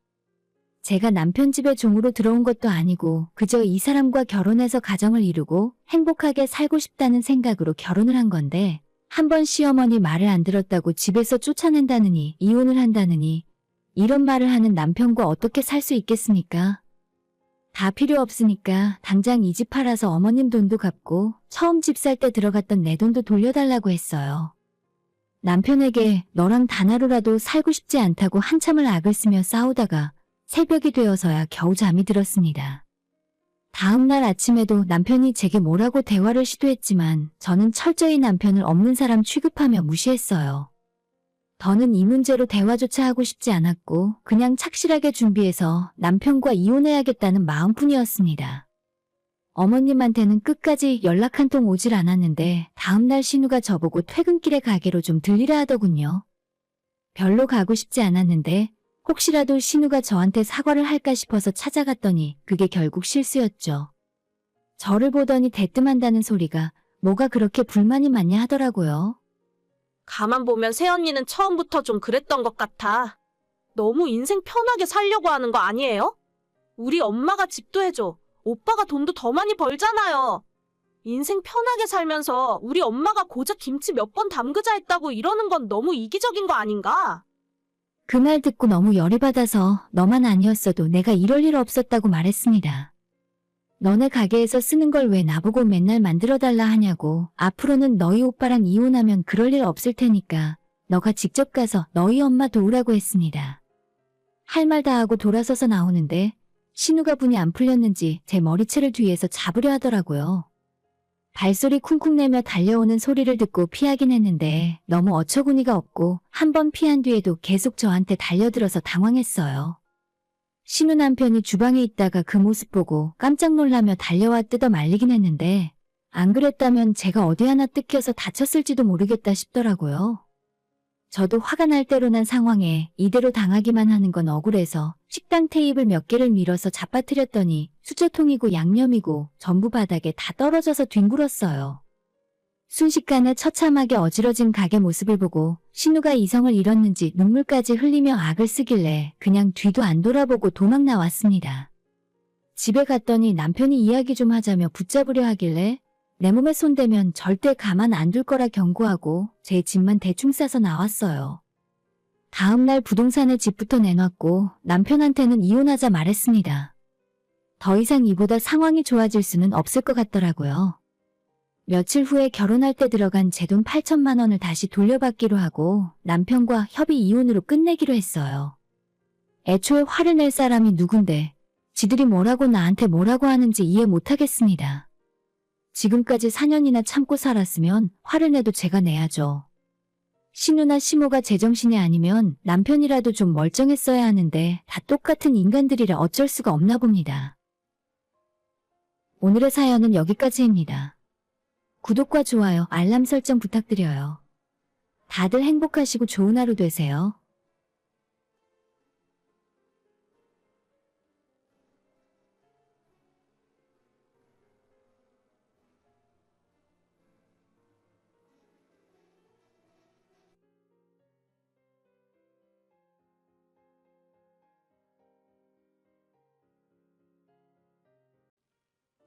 제가 남편 집에 종으로 들어온 것도 아니고 그저 이 사람과 결혼해서 가정을 이루고 행복하게 살고 싶다는 생각으로 결혼을 한 건데 한 번 시어머니 말을 안 들었다고 집에서 쫓아낸다느니 이혼을 한다느니 이런 말을 하는 남편과 어떻게 살 수 있겠습니까? 다 필요 없으니까 당장 이 집 팔아서 어머님 돈도 갚고 처음 집 살 때 들어갔던 내 돈도 돌려달라고 했어요. 남편에게 너랑 단 하루라도 살고 싶지 않다고 한참을 악을 쓰며 싸우다가 새벽이 되어서야 겨우 잠이 들었습니다. 다음 날 아침에도 남편이 제게 뭐라고 대화를 시도했지만 저는 철저히 남편을 없는 사람 취급하며 무시했어요. 더는 이 문제로 대화조차 하고 싶지 않았고 그냥 착실하게 준비해서 남편과 이혼해야겠다는 마음뿐이었습니다. 어머님한테는 끝까지 연락 한 통 오질 않았는데 다음날 신우가 저보고 퇴근길에 가게로 좀 들리라 하더군요. 별로 가고 싶지 않았는데 혹시라도 신우가 저한테 사과를 할까 싶어서 찾아갔더니 그게 결국 실수였죠. 저를 보더니 대뜸한다는 소리가 뭐가 그렇게 불만이 많냐 하더라고요. 가만 보면 새언니는 처음부터 좀 그랬던 것 같아. 너무 인생 편하게 살려고 하는 거 아니에요? 우리 엄마가 집도 해줘. 오빠가 돈도 더 많이 벌잖아요. 인생 편하게 살면서 우리 엄마가 고작 김치 몇 번 담그자 했다고 이러는 건 너무 이기적인 거 아닌가? 그 말 듣고 너무 열이 받아서 너만 아니었어도 내가 이럴 일 없었다고 말했습니다. 너네 가게에서 쓰는 걸 왜 나보고 맨날 만들어달라 하냐고. 앞으로는 너희 오빠랑 이혼하면 그럴 일 없을 테니까 너가 직접 가서 너희 엄마 도우라고 했습니다. 할 말 다 하고 돌아서서 나오는데 신우가 분이 안 풀렸는지 제 머리채를 뒤에서 잡으려 하더라고요. 발소리 쿵쿵 내며 달려오는 소리를 듣고 피하긴 했는데 너무 어처구니가 없고 한 번 피한 뒤에도 계속 저한테 달려들어서 당황했어요. 신우 남편이 주방에 있다가 그 모습 보고 깜짝 놀라며 달려와 뜯어 말리긴 했는데 안 그랬다면 제가 어디 하나 뜯겨서 다쳤을지도 모르겠다 싶더라고요. 저도 화가 날 대로 난 상황에 이대로 당하기만 하는 건 억울해서 식당 테이블 몇 개를 밀어서 잡아뜨렸더니 수저통이고 양념이고 전부 바닥에 다 떨어져서 뒹굴었어요. 순식간에 처참하게 어지러진 가게 모습을 보고 신우가 이성을 잃었는지 눈물까지 흘리며 악을 쓰길래 그냥 뒤도 안 돌아보고 도망 나왔습니다. 집에 갔더니 남편이 이야기 좀 하자며 붙잡으려 하길래 내 몸에 손대면 절대 가만 안 둘 거라 경고하고 제 집만 대충 싸서 나왔어요. 다음날 부동산에 집부터 내놨고 남편한테는 이혼하자 말했습니다. 더 이상 이보다 상황이 좋아질 수는 없을 것 같더라고요. 며칠 후에 결혼할 때 들어간 제 돈 8천만 원을 다시 돌려받기로 하고 남편과 협의 이혼으로 끝내기로 했어요. 애초에 화를 낼 사람이 누군데 지들이 뭐라고 나한테 뭐라고 하는지 이해 못하겠습니다. 지금까지 4년이나 참고 살았으면 화를 내도 제가 내야죠. 신우나 시모가 제정신이 아니면 남편이라도 좀 멀쩡했어야 하는데 다 똑같은 인간들이라 어쩔 수가 없나 봅니다. 오늘의 사연은 여기까지입니다. 구독과 좋아요, 알람 설정 부탁드려요. 다들 행복하시고 좋은 하루 되세요.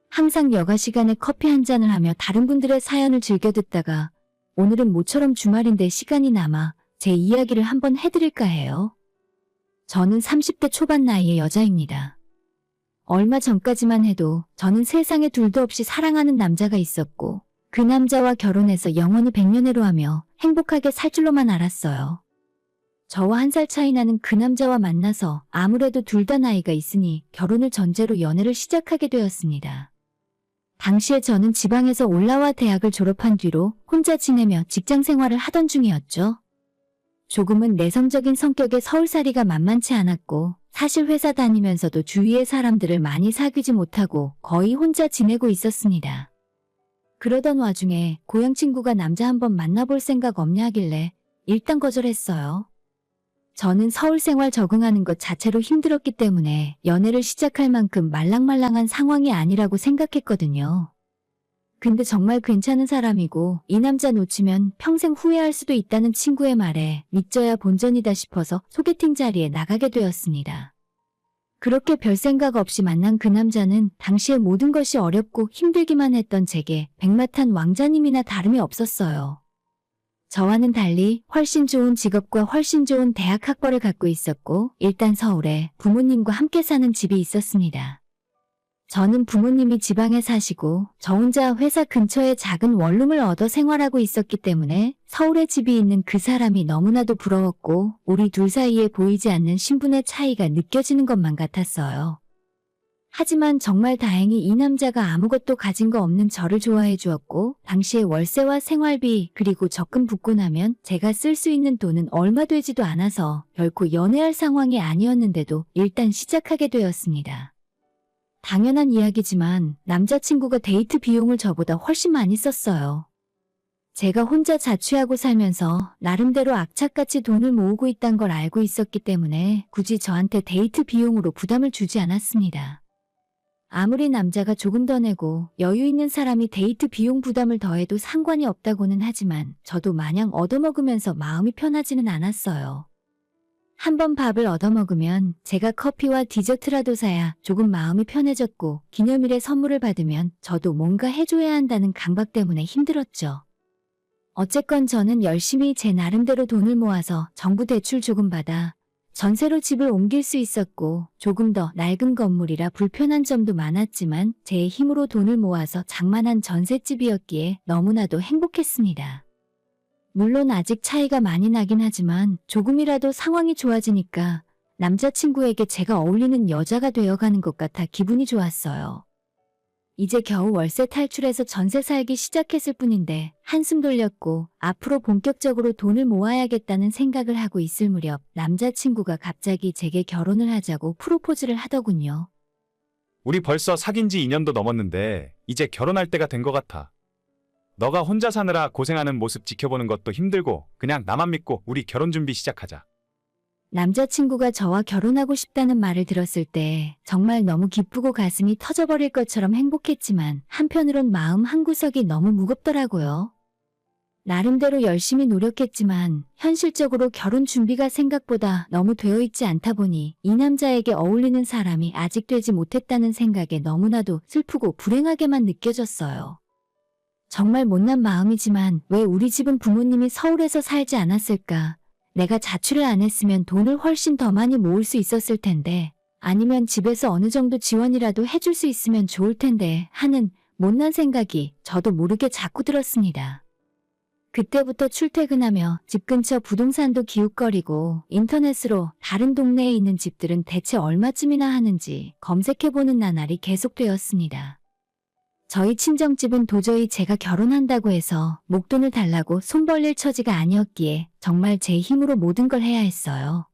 항상 여가 시간에 커피 한 잔을 하며 다른 분들의 사연을 즐겨 듣다가 오늘은 모처럼 주말인데 시간이 남아 제 이야기를 한번 해드릴까 해요. 저는 30대 초반 나이의 여자입니다. 얼마 전까지만 해도 저는 세상에 둘도 없이 사랑하는 남자가 있었고 그 남자와 결혼해서 영원히 백년해로 하며 행복하게 살 줄로만 알았어요. 저와 1살 차이 나는 그 남자와 만나서 아무래도 둘 다 나이가 있으니 결혼을 전제로 연애를 시작하게 되었습니다. 당시에 저는 지방에서 올라와 대학을 졸업한 뒤로 혼자 지내며 직장 생활을 하던 중이었죠. 조금은 내성적인 성격의 서울살이가 만만치 않았고 사실 회사 다니면서도 주위의 사람들을 많이 사귀지 못하고 거의 혼자 지내고 있었습니다. 그러던 와중에 고향 친구가 남자 한번 만나볼 생각 없냐 하길래 일단 거절했어요. 저는 서울 생활 적응하는 것 자체로 힘들었기 때문에 연애를 시작할 만큼 말랑말랑한 상황이 아니라고 생각했거든요. 근데 정말 괜찮은 사람이고 이 남자 놓치면 평생 후회할 수도 있다는 친구의 말에 믿져야 본전이다 싶어서 소개팅 자리에 나가게 되었습니다. 그렇게 별 생각 없이 만난 그 남자는 당시에 모든 것이 어렵고 힘들기만 했던 제게 백마탄 왕자님이나 다름이 없었어요. 저와는 달리 훨씬 좋은 직업과 훨씬 좋은 대학 학벌을 갖고 있었고 일단 서울에 부모님과 함께 사는 집이 있었습니다. 저는 부모님이 지방에 사시고 저 혼자 회사 근처에 작은 원룸을 얻어 생활하고 있었기 때문에 서울에 집이 있는 그 사람이 너무나도 부러웠고 우리 둘 사이에 보이지 않는 신분의 차이가 느껴지는 것만 같았어요. 하지만 정말 다행히 이 남자가 아무것도 가진 거 없는 저를 좋아해 주었고 당시에 월세와 생활비 그리고 적금 붓고 나면 제가 쓸 수 있는 돈은 얼마 되지도 않아서 결코 연애할 상황이 아니었는데도 일단 시작하게 되었습니다. 당연한 이야기지만 남자친구가 데이트 비용을 저보다 훨씬 많이 썼어요. 제가 혼자 자취하고 살면서 나름대로 악착같이 돈을 모으고 있단 걸 알고 있었기 때문에 굳이 저한테 데이트 비용으로 부담을 주지 않았습니다. 아무리 남자가 조금 더 내고 여유 있는 사람이 데이트 비용 부담을 더해도 상관이 없다고는 하지만 저도 마냥 얻어먹으면서 마음이 편하지는 않았어요. 한번 밥을 얻어먹으면 제가 커피와 디저트라도 사야 조금 마음이 편해졌고 기념일에 선물을 받으면 저도 뭔가 해줘야 한다는 강박 때문에 힘들었죠. 어쨌건 저는 열심히 제 나름대로 돈을 모아서 정부 대출 조금 받아 전세로 집을 옮길 수 있었고 조금 더 낡은 건물이라 불편한 점도 많았지만 제 힘으로 돈을 모아서 장만한 전셋집이었기에 너무나도 행복했습니다. 물론 아직 차이가 많이 나긴 하지만 조금이라도 상황이 좋아지니까 남자친구에게 제가 어울리는 여자가 되어가는 것 같아 기분이 좋았어요. 이제 겨우 월세 탈출해서 전세 살기 시작했을 뿐인데 한숨 돌렸고 앞으로 본격적으로 돈을 모아야겠다는 생각을 하고 있을 무렵 남자친구가 갑자기 제게 결혼을 하자고 프로포즈를 하더군요. 우리 벌써 사귄 지 2년도 넘었는데 이제 결혼할 때가 된 것 같아. 너가 혼자 사느라 고생하는 모습 지켜보는 것도 힘들고 그냥 나만 믿고 우리 결혼 준비 시작하자. 남자친구가 저와 결혼하고 싶다는 말을 들었을 때 정말 너무 기쁘고 가슴이 터져버릴 것처럼 행복했지만 한편으론 마음 한구석이 너무 무겁더라고요. 나름대로 열심히 노력했지만 현실적으로 결혼 준비가 생각보다 너무 되어 있지 않다 보니 이 남자에게 어울리는 사람이 아직 되지 못했다는 생각에 너무나도 슬프고 불행하게만 느껴졌어요. 정말 못난 마음이지만 왜 우리 집은 부모님이 서울에서 살지 않았을까? 내가 자취를 안 했으면 돈을 훨씬 더 많이 모을 수 있었을 텐데 아니면 집에서 어느 정도 지원이라도 해줄 수 있으면 좋을 텐데 하는 못난 생각이 저도 모르게 자꾸 들었습니다. 그때부터 출퇴근하며 집 근처 부동산도 기웃거리고 인터넷으로 다른 동네에 있는 집들은 대체 얼마쯤이나 하는지 검색해보는 나날이 계속되었습니다. 저희 친정집은 도저히 제가 결혼한다고 해서 목돈을 달라고 손 벌릴 처지가 아니었기에 정말 제 힘으로 모든 걸 해야 했어요.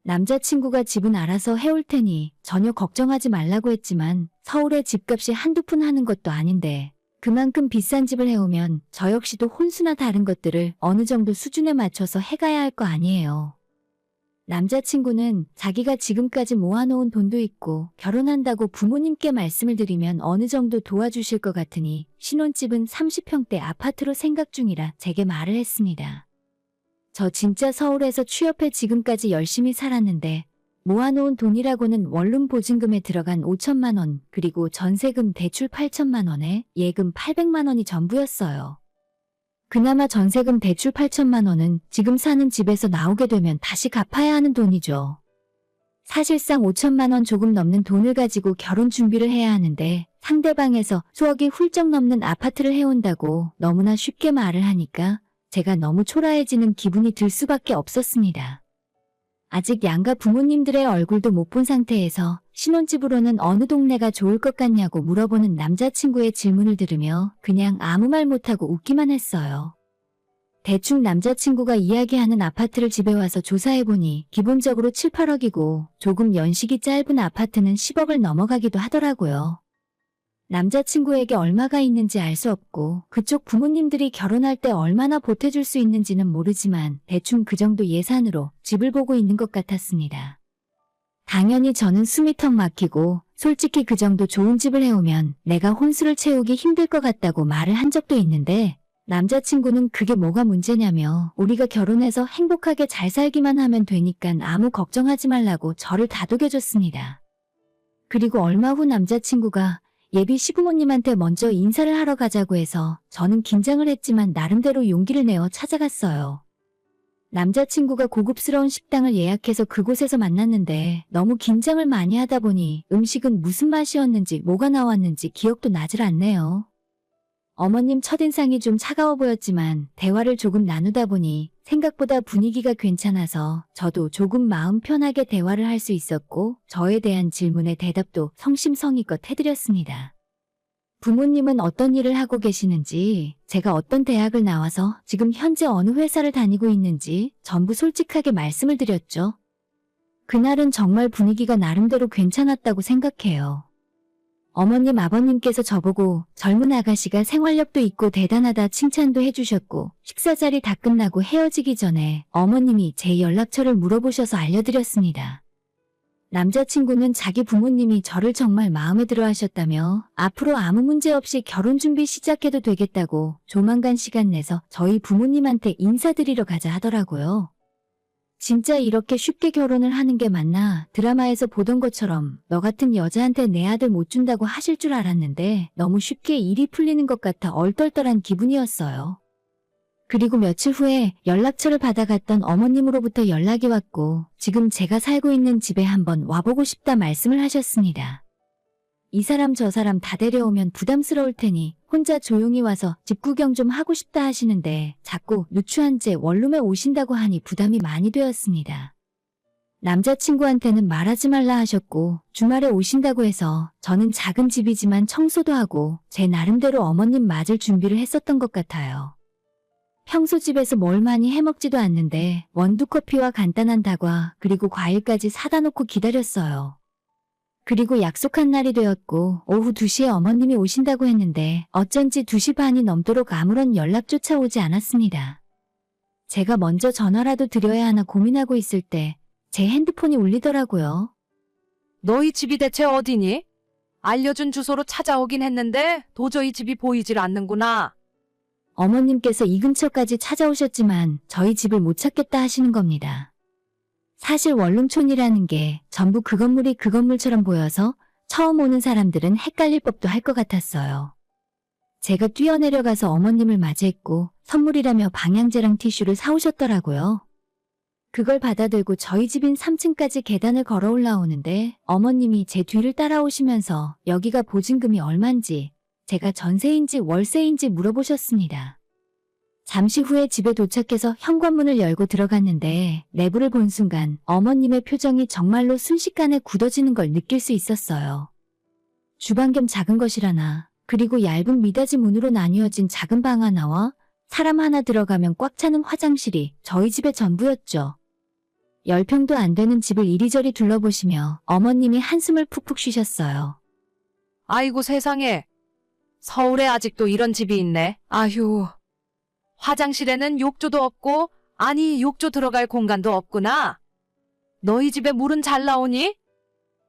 남자친구가 집은 알아서 해올 테니 전혀 걱정하지 말라고 했지만 서울에 집값이 한두 푼 하는 것도 아닌데 그만큼 비싼 집을 해오면 저 역시도 혼수나 다른 것들을 어느 정도 수준에 맞춰서 해가야 할 거 아니에요. 남자친구는 자기가 지금까지 모아놓은 돈도 있고 결혼한다고 부모님께 말씀을 드리면 어느 정도 도와주실 것 같으니 신혼집은 30평대 아파트로 생각 중이라 제게 말을 했습니다. 저 진짜 서울에서 취업해 지금까지 열심히 살았는데 모아놓은 돈이라고는 원룸 보증금에 들어간 5천만 원 그리고 전세금 대출 8천만 원에 예금 800만 원이 전부였어요. 그나마 전세금 대출 8천만 원은 지금 사는 집에서 나오게 되면 다시 갚아야 하는 돈이죠. 사실상 5천만 원 조금 넘는 돈을 가지고 결혼 준비를 해야 하는데 상대방에서 수억이 훌쩍 넘는 아파트를 해온다고 너무나 쉽게 말을 하니까 제가 너무 초라해지는 기분이 들 수밖에 없었습니다. 아직 양가 부모님들의 얼굴도 못 본 상태에서 신혼집으로는 어느 동네가 좋을 것 같냐고 물어보는 남자친구의 질문을 들으며 그냥 아무 말 못하고 웃기만 했어요. 대충 남자친구가 이야기하는 아파트를 집에 와서 조사해보니 기본적으로 7, 8억이고 조금 연식이 짧은 아파트는 10억을 넘어가기도 하더라고요. 남자친구에게 얼마가 있는지 알 수 없고 그쪽 부모님들이 결혼할 때 얼마나 보태줄 수 있는지는 모르지만 대충 그 정도 예산으로 집을 보고 있는 것 같았습니다. 당연히 저는 숨이 턱 막히고 솔직히 그 정도 좋은 집을 해오면 내가 혼수를 채우기 힘들 것 같다고 말을 한 적도 있는데 남자친구는 그게 뭐가 문제냐며 우리가 결혼해서 행복하게 잘 살기만 하면 되니까 아무 걱정하지 말라고 저를 다독여줬습니다. 그리고 얼마 후 남자친구가 예비 시부모님한테 먼저 인사를 하러 가자고 해서 저는 긴장을 했지만 나름대로 용기를 내어 찾아갔어요. 남자친구가 고급스러운 식당을 예약해서 그곳에서 만났는데 너무 긴장을 많이 하다 보니 음식은 무슨 맛이었는지 뭐가 나왔는지 기억도 나질 않네요. 어머님 첫인상이 좀 차가워 보였지만 대화를 조금 나누다 보니 생각보다 분위기가 괜찮아서 저도 조금 마음 편하게 대화를 할 수 있었고 저에 대한 질문에 대답도 성심성의껏 해드렸습니다. 부모님은 어떤 일을 하고 계시는지, 제가 어떤 대학을 나와서 지금 현재 어느 회사를 다니고 있는지 전부 솔직하게 말씀을 드렸죠. 그날은 정말 분위기가 나름대로 괜찮았다고 생각해요. 어머님, 아버님께서 저보고 젊은 아가씨가 생활력도 있고 대단하다 칭찬도 해주셨고 식사 자리 다 끝나고 헤어지기 전에 어머님이 제 연락처를 물어보셔서 알려드렸습니다. 남자친구는 자기 부모님이 저를 정말 마음에 들어 하셨다며 앞으로 아무 문제 없이 결혼 준비 시작해도 되겠다고 조만간 시간 내서 저희 부모님한테 인사드리러 가자 하더라고요. 진짜 이렇게 쉽게 결혼을 하는 게 맞나? 드라마에서 보던 것처럼 너 같은 여자한테 내 아들 못 준다고 하실 줄 알았는데 너무 쉽게 일이 풀리는 것 같아 얼떨떨한 기분이었어요. 그리고 며칠 후에 연락처를 받아갔던 어머님으로부터 연락이 왔고 지금 제가 살고 있는 집에 한번 와보고 싶다 말씀을 하셨습니다. 이 사람 저 사람 다 데려오면 부담스러울 테니 혼자 조용히 와서 집 구경 좀 하고 싶다 하시는데 자꾸 누추한 제 원룸에 오신다고 하니 부담이 많이 되었습니다. 남자친구한테는 말하지 말라 하셨고 주말에 오신다고 해서 저는 작은 집이지만 청소도 하고 제 나름대로 어머님 맞을 준비를 했었던 것 같아요. 평소 집에서 뭘 많이 해먹지도 않는데 원두커피와 간단한 다과 그리고 과일까지 사다 놓고 기다렸어요. 그리고 약속한 날이 되었고 오후 2시에 어머님이 오신다고 했는데 어쩐지 2시 반이 넘도록 아무런 연락조차 오지 않았습니다. 제가 먼저 전화라도 드려야 하나 고민하고 있을 때 제 핸드폰이 울리더라고요. 너희 집이 대체 어디니? 알려준 주소로 찾아오긴 했는데 도저히 집이 보이질 않는구나. 어머님께서 이 근처까지 찾아오셨지만 저희 집을 못 찾겠다 하시는 겁니다. 사실 원룸촌이라는 게 전부 그 건물이 그 건물처럼 보여서 처음 오는 사람들은 헷갈릴 법도 할 것 같았어요. 제가 뛰어내려가서 어머님을 맞이했고 선물이라며 방향제랑 티슈를 사오셨더라고요. 그걸 받아들고 저희 집인 3층까지 계단을 걸어 올라오는데 어머님이 제 뒤를 따라오시면서 여기가 보증금이 얼만지 제가 전세인지 월세인지 물어보셨습니다. 잠시 후에 집에 도착해서 현관문을 열고 들어갔는데 내부를 본 순간 어머님의 표정이 정말로 순식간에 굳어지는 걸 느낄 수 있었어요. 주방 겸 작은 거실하나, 그리고 얇은 미닫이 문으로 나뉘어진 작은 방 하나와 사람 하나 들어가면 꽉 차는 화장실이 저희 집의 전부였죠. 10평도 안 되는 집을 이리저리 둘러보시며 어머님이 한숨을 푹푹 쉬셨어요. 아이고 세상에. 서울에 아직도 이런 집이 있네. 아휴. 화장실에는 욕조도 없고, 아니 욕조 들어갈 공간도 없구나. 너희 집에 물은 잘 나오니?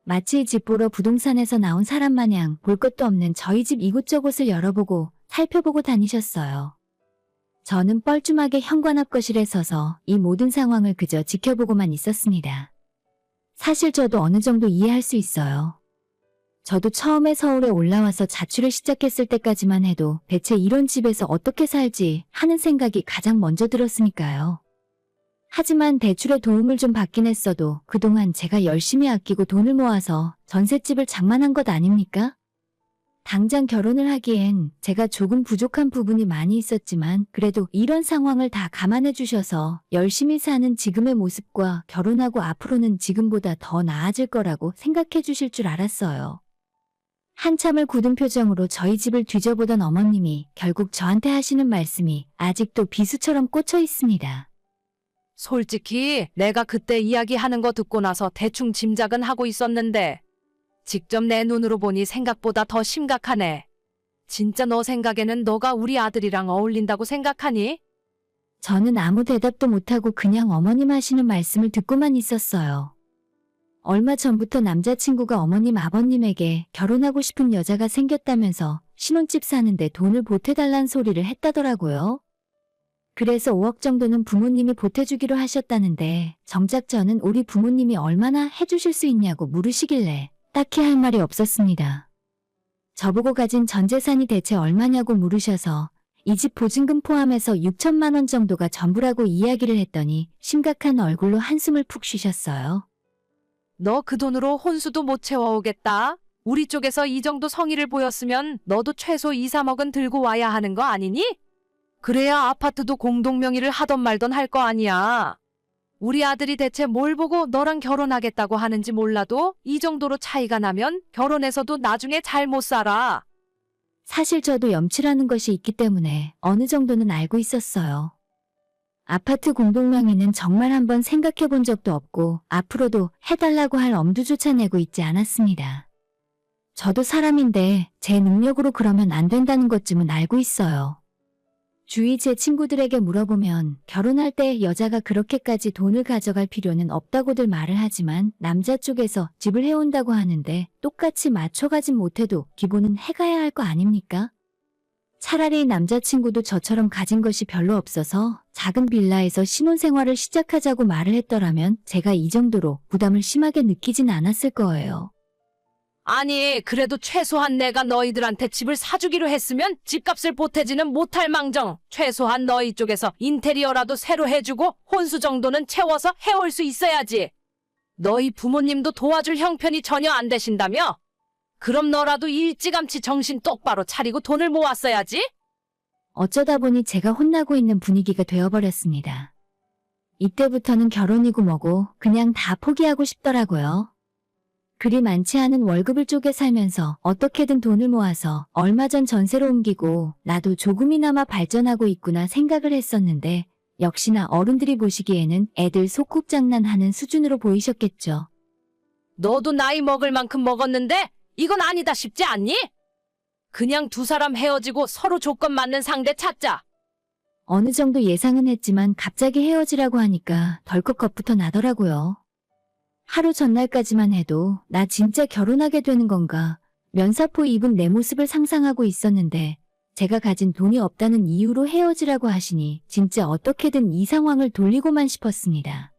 마치 집 보러 부동산에서 나온 사람 마냥 볼 것도 없는 저희 집 이곳저곳을 열어보고 살펴보고 다니셨어요. 저는 뻘쭘하게 현관 앞 거실에 서서 이 모든 상황을 그저 지켜보고만 있었습니다. 사실 저도 어느 정도 이해할 수 있어요. 저도 처음에 서울에 올라와서 자취를 시작했을 때까지만 해도 대체 이런 집에서 어떻게 살지 하는 생각이 가장 먼저 들었으니까요. 하지만 대출의 도움을 좀 받긴 했어도 그동안 제가 열심히 아끼고 돈을 모아서 전셋집을 장만한 것 아닙니까? 당장 결혼을 하기엔 제가 조금 부족한 부분이 많이 있었지만 그래도 이런 상황을 다 감안해 주셔서 열심히 사는 지금의 모습과 결혼하고 앞으로는 지금보다 더 나아질 거라고 생각해 주실 줄 알았어요. 한참을 굳은 표정으로 저희 집을 뒤져보던 어머님이 결국 저한테 하시는 말씀이 아직도 비수처럼 꽂혀 있습니다. 솔직히 내가 그때 이야기하는 거 듣고 나서 대충 짐작은 하고 있었는데 직접 내 눈으로 보니 생각보다 더 심각하네. 진짜 너 생각에는 너가 우리 아들이랑 어울린다고 생각하니? 저는 아무 대답도 못하고 그냥 어머님 하시는 말씀을 듣고만 있었어요. 얼마 전부터 남자친구가 어머님 아버님에게 결혼하고 싶은 여자가 생겼다면서 신혼집 사는데 돈을 보태달란 소리를 했다더라고요. 그래서 5억 정도는 부모님이 보태주기로 하셨다는데 정작 저는 우리 부모님이 얼마나 해주실 수 있냐고 물으시길래 딱히 할 말이 없었습니다. 저보고 가진 전 재산이 대체 얼마냐고 물으셔서 이 집 보증금 포함해서 6천만 원 정도가 전부라고 이야기를 했더니 심각한 얼굴로 한숨을 푹 쉬셨어요. 너 그 돈으로 혼수도 못 채워오겠다. 우리 쪽에서 이 정도 성의를 보였으면 너도 최소 2, 3억은 들고 와야 하는 거 아니니? 그래야 아파트도 공동명의를 하던 말던 할 거 아니야. 우리 아들이 대체 뭘 보고 너랑 결혼하겠다고 하는지 몰라도 이 정도로 차이가 나면 결혼해서도 나중에 잘 못 살아. 사실 저도 염치라는 것이 있기 때문에 어느 정도는 알고 있었어요. 아파트 공동명의는 정말 한번 생각해 본 적도 없고 앞으로도 해달라고 할 엄두조차 내고 있지 않았습니다. 저도 사람인데 제 능력으로 그러면 안 된다는 것쯤은 알고 있어요. 주위 제 친구들에게 물어보면 결혼할 때 여자가 그렇게까지 돈을 가져갈 필요는 없다고들 말을 하지만 남자 쪽에서 집을 해온다고 하는데 똑같이 맞춰가진 못해도 기본은 해가야 할 거 아닙니까? 차라리 남자친구도 저처럼 가진 것이 별로 없어서 작은 빌라에서 신혼생활을 시작하자고 말을 했더라면 제가 이 정도로 부담을 심하게 느끼진 않았을 거예요. 아니, 그래도 최소한 내가 너희들한테 집을 사주기로 했으면 집값을 보태지는 못할 망정 최소한 너희 쪽에서 인테리어라도 새로 해주고 혼수 정도는 채워서 해올 수 있어야지. 너희 부모님도 도와줄 형편이 전혀 안 되신다며? 그럼 너라도 일찌감치 정신 똑바로 차리고 돈을 모았어야지. 어쩌다 보니 제가 혼나고 있는 분위기가 되어버렸습니다. 이때부터는 결혼이고 뭐고 그냥 다 포기하고 싶더라고요. 그리 많지 않은 월급을 쪼개 살면서 어떻게든 돈을 모아서 얼마 전 전세로 옮기고 나도 조금이나마 발전하고 있구나 생각을 했었는데 역시나 어른들이 보시기에는 애들 소꿉장난하는 수준으로 보이셨겠죠. 너도 나이 먹을 만큼 먹었는데 이건 아니다 싶지 않니? 그냥 두 사람 헤어지고 서로 조건 맞는 상대 찾자. 어느 정도 예상은 했지만 갑자기 헤어지라고 하니까 덜컥 겁부터 나더라고요. 하루 전날까지만 해도 나 진짜 결혼하게 되는 건가 면사포 입은 내 모습을 상상하고 있었는데 제가 가진 돈이 없다는 이유로 헤어지라고 하시니 진짜 어떻게든 이 상황을 돌리고만 싶었습니다.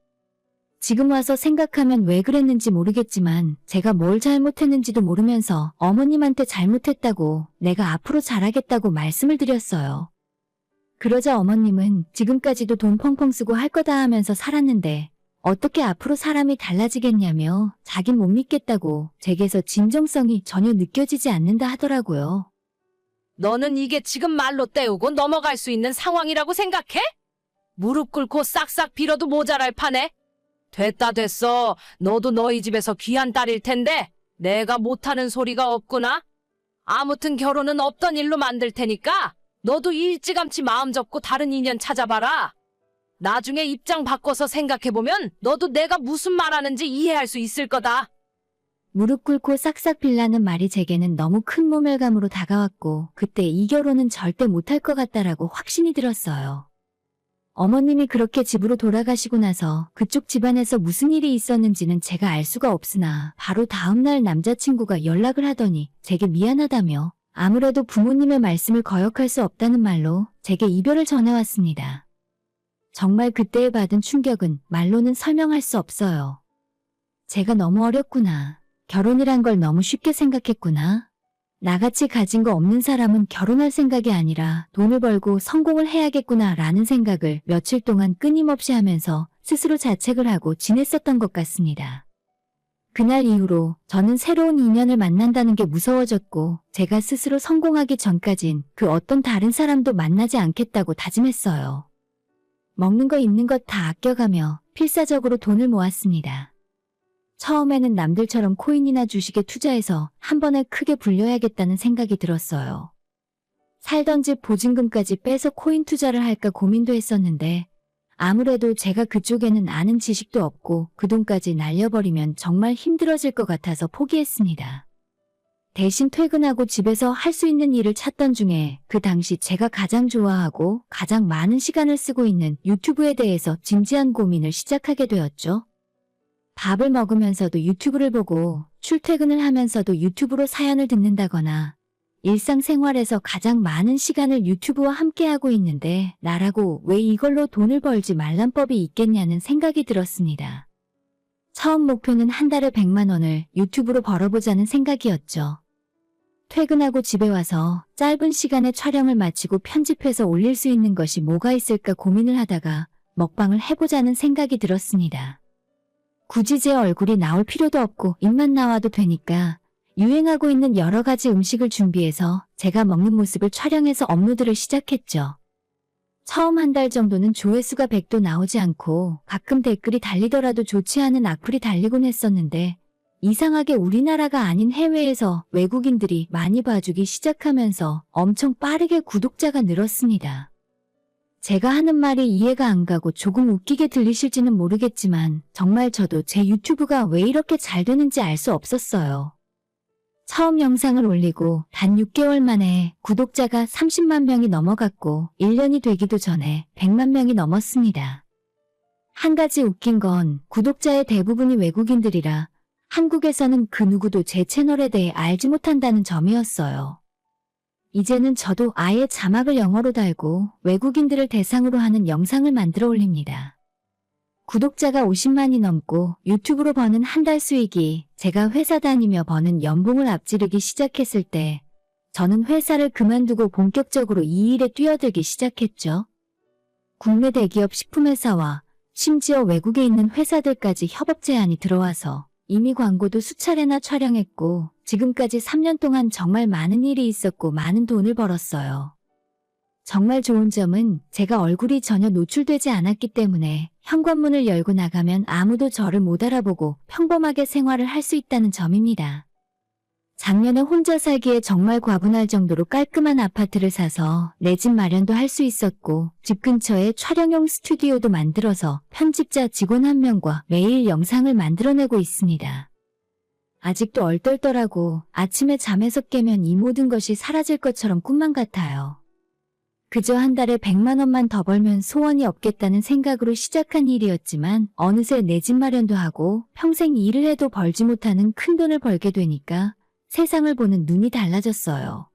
지금 와서 생각하면 왜 그랬는지 모르겠지만 제가 뭘 잘못했는지도 모르면서 어머님한테 잘못했다고 내가 앞으로 잘하겠다고 말씀을 드렸어요. 그러자 어머님은 지금까지도 돈 펑펑 쓰고 할 거다 하면서 살았는데 어떻게 앞으로 사람이 달라지겠냐며 자긴 못 믿겠다고 제게서 진정성이 전혀 느껴지지 않는다 하더라고요. 너는 이게 지금 말로 때우고 넘어갈 수 있는 상황이라고 생각해? 무릎 꿇고 싹싹 빌어도 모자랄 판에? 됐다 됐어. 너도 너희 집에서 귀한 딸일 텐데 내가 못하는 소리가 없구나. 아무튼 결혼은 없던 일로 만들 테니까 너도 일찌감치 마음 접고 다른 인연 찾아봐라. 나중에 입장 바꿔서 생각해보면 너도 내가 무슨 말하는지 이해할 수 있을 거다. 무릎 꿇고 싹싹 빌라는 말이 제게는 너무 큰 모멸감으로 다가왔고 그때 이 결혼은 절대 못할 것 같다라고 확신이 들었어요. 어머님이 그렇게 집으로 돌아가시고 나서 그쪽 집안에서 무슨 일이 있었는지는 제가 알 수가 없으나 바로 다음날 남자친구가 연락을 하더니 제게 미안하다며 아무래도 부모님의 말씀을 거역할 수 없다는 말로 제게 이별을 전해왔습니다. 정말 그때에 받은 충격은 말로는 설명할 수 없어요. 제가 너무 어렸구나. 결혼이란 걸 너무 쉽게 생각했구나. 나같이 가진 거 없는 사람은 결혼할 생각이 아니라 돈을 벌고 성공을 해야겠구나 라는 생각을 며칠 동안 끊임없이 하면서 스스로 자책을 하고 지냈었던 것 같습니다. 그날 이후로 저는 새로운 인연을 만난다는 게 무서워졌고 제가 스스로 성공하기 전까진 그 어떤 다른 사람도 만나지 않겠다고 다짐했어요. 먹는 거 입는 것 다 아껴가며 필사적으로 돈을 모았습니다. 처음에는 남들처럼 코인이나 주식에 투자해서 한 번에 크게 불려야겠다는 생각이 들었어요. 살던 집 보증금까지 빼서 코인 투자를 할까 고민도 했었는데 아무래도 제가 그쪽에는 아는 지식도 없고 그 돈까지 날려버리면 정말 힘들어질 것 같아서 포기했습니다. 대신 퇴근하고 집에서 할 수 있는 일을 찾던 중에 그 당시 제가 가장 좋아하고 가장 많은 시간을 쓰고 있는 유튜브에 대해서 진지한 고민을 시작하게 되었죠. 밥을 먹으면서도 유튜브를 보고 출퇴근을 하면서도 유튜브로 사연을 듣는다거나 일상생활에서 가장 많은 시간을 유튜브와 함께하고 있는데 나라고 왜 이걸로 돈을 벌지 말란 법이 있겠냐는 생각이 들었습니다. 처음 목표는 한 달에 100만 원을 유튜브로 벌어보자는 생각이었죠. 퇴근하고 집에 와서 짧은 시간에 촬영을 마치고 편집해서 올릴 수 있는 것이 뭐가 있을까 고민을 하다가 먹방을 해보자는 생각이 들었습니다. 굳이 제 얼굴이 나올 필요도 없고 입만 나와도 되니까 유행하고 있는 여러 가지 음식을 준비해서 제가 먹는 모습을 촬영해서 업로드를 시작했죠. 처음 한 달 정도는 조회수가 100도 나오지 않고 가끔 댓글이 달리더라도 좋지 않은 악플이 달리곤 했었는데 이상하게 우리나라가 아닌 해외에서 외국인들이 많이 봐주기 시작하면서 엄청 빠르게 구독자가 늘었습니다. 제가 하는 말이 이해가 안 가고 조금 웃기게 들리실지는 모르겠지만 정말 저도 제 유튜브가 왜 이렇게 잘 되는지 알 수 없었어요. 처음 영상을 올리고 단 6개월 만에 구독자가 30만 명이 넘어갔고 1년이 되기도 전에 100만 명이 넘었습니다. 한 가지 웃긴 건 구독자의 대부분이 외국인들이라 한국에서는 그 누구도 제 채널에 대해 알지 못한다는 점이었어요. 이제는 저도 아예 자막을 영어로 달고 외국인들을 대상으로 하는 영상을 만들어 올립니다. 구독자가 50만이 넘고 유튜브로 버는 한 달 수익이 제가 회사 다니며 버는 연봉을 앞지르기 시작했을 때 저는 회사를 그만두고 본격적으로 이 일에 뛰어들기 시작했죠. 국내 대기업 식품회사와 심지어 외국에 있는 회사들까지 협업 제안이 들어와서 이미 광고도 수차례나 촬영했고 지금까지 3년 동안 정말 많은 일이 있었고 많은 돈을 벌었어요. 정말 좋은 점은 제가 얼굴이 전혀 노출되지 않았기 때문에 현관문을 열고 나가면 아무도 저를 못 알아보고 평범하게 생활을 할 수 있다는 점입니다. 작년에 혼자 살기에 정말 과분할 정도로 깔끔한 아파트를 사서 내 집 마련도 할 수 있었고 집 근처에 촬영용 스튜디오도 만들어서 편집자 직원 1명과 매일 영상을 만들어내고 있습니다. 아직도 얼떨떨하고 아침에 잠에서 깨면 이 모든 것이 사라질 것처럼 꿈만 같아요. 그저 한 달에 100만 원만 더 벌면 소원이 없겠다는 생각으로 시작한 일이었지만 어느새 내 집 마련도 하고 평생 일을 해도 벌지 못하는 큰 돈을 벌게 되니까 세상을 보는 눈이 달라졌어요.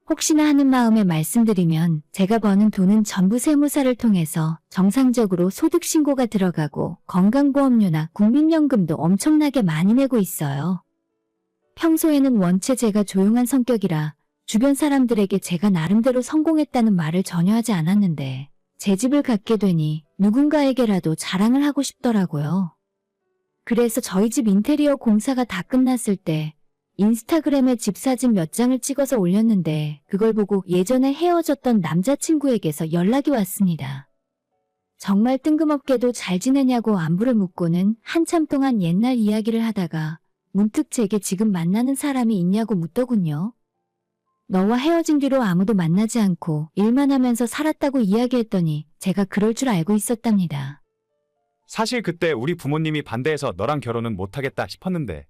혹시나 하는 마음에 말씀드리면 제가 버는 돈은 전부 세무사를 통해서 정상적으로 소득신고가 들어가고 건강보험료나 국민연금도 엄청나게 많이 내고 있어요. 평소에는 원체 제가 조용한 성격이라 주변 사람들에게 제가 나름대로 성공했다는 말을 전혀 하지 않았는데 제 집을 갖게 되니 누군가에게라도 자랑을 하고 싶더라고요. 그래서 저희 집 인테리어 공사가 다 끝났을 때 인스타그램에 집 사진 몇 장을 찍어서 올렸는데 그걸 보고 예전에 헤어졌던 남자친구에게서 연락이 왔습니다. 정말 뜬금없게도 잘 지내냐고 안부를 묻고는 한참 동안 옛날 이야기를 하다가 문득 제게 지금 만나는 사람이 있냐고 묻더군요. 너와 헤어진 뒤로 아무도 만나지 않고 일만 하면서 살았다고 이야기했더니 제가 그럴 줄 알고 있었답니다. 사실 그때 우리 부모님이 반대해서 너랑 결혼은 못하겠다 싶었는데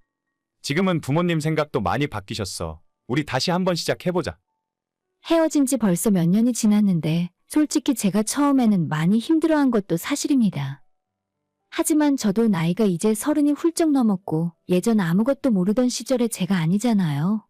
지금은 부모님 생각도 많이 바뀌셨어. 우리 다시 한번 시작해보자. 헤어진 지 벌써 몇 년이 지났는데 솔직히 제가 처음에는 많이 힘들어한 것도 사실입니다. 하지만 저도 나이가 이제 30이 훌쩍 넘었고 예전 아무것도 모르던 시절의 제가 아니잖아요.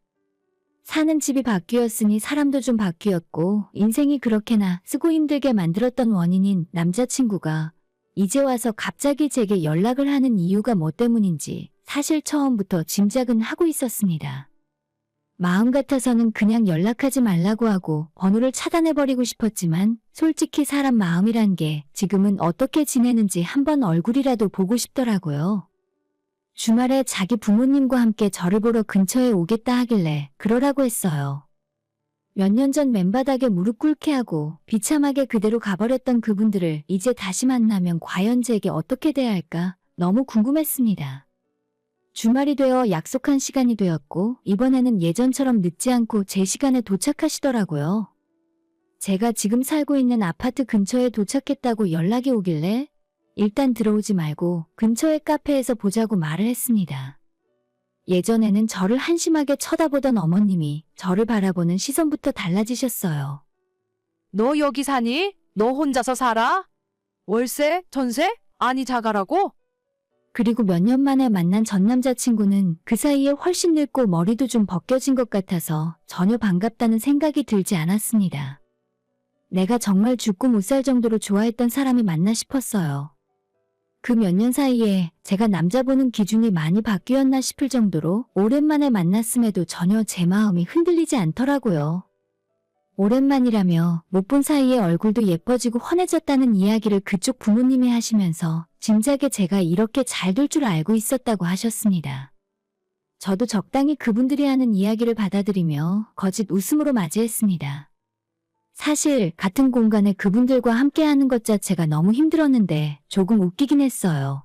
사는 집이 바뀌었으니 사람도 좀 바뀌었고 인생이 그렇게나 쓰고 힘들게 만들었던 원인인 남자친구가 이제 와서 갑자기 제게 연락을 하는 이유가 뭐 때문인지 사실 처음부터 짐작은 하고 있었습니다. 마음 같아서는 그냥 연락하지 말라고 하고 번호를 차단해버리고 싶었지만 솔직히 사람 마음이란 게 지금은 어떻게 지내는지 한번 얼굴이라도 보고 싶더라고요. 주말에 자기 부모님과 함께 저를 보러 근처에 오겠다 하길래 그러라고 했어요. 몇 년 전 맨바닥에 무릎 꿇게 하고 비참하게 그대로 가버렸던 그분들을 이제 다시 만나면 과연 제게 어떻게 대해야 할까 너무 궁금했습니다. 주말이 되어 약속한 시간이 되었고 이번에는 예전처럼 늦지 않고 제 시간에 도착하시더라고요. 제가 지금 살고 있는 아파트 근처에 도착했다고 연락이 오길래 일단 들어오지 말고 근처의 카페에서 보자고 말을 했습니다. 예전에는 저를 한심하게 쳐다보던 어머님이 저를 바라보는 시선부터 달라지셨어요. 너 여기 사니? 너 혼자서 살아? 월세? 전세? 아니 자가라고? 그리고 몇 년 만에 만난 전 남자친구는 그 사이에 훨씬 늙고 머리도 좀 벗겨진 것 같아서 전혀 반갑다는 생각이 들지 않았습니다. 내가 정말 죽고 못 살 정도로 좋아했던 사람이 맞나 싶었어요. 그 몇 년 사이에 제가 남자 보는 기준이 많이 바뀌었나 싶을 정도로 오랜만에 만났음에도 전혀 제 마음이 흔들리지 않더라고요. 오랜만이라며 못 본 사이에 얼굴도 예뻐지고 환해졌다는 이야기를 그쪽 부모님이 하시면서 짐작에 제가 이렇게 잘 될 줄 알고 있었다고 하셨습니다. 저도 적당히 그분들이 하는 이야기를 받아들이며 거짓 웃음으로 맞이했습니다. 사실 같은 공간에 그분들과 함께하는 것 자체가 너무 힘들었는데 조금 웃기긴 했어요.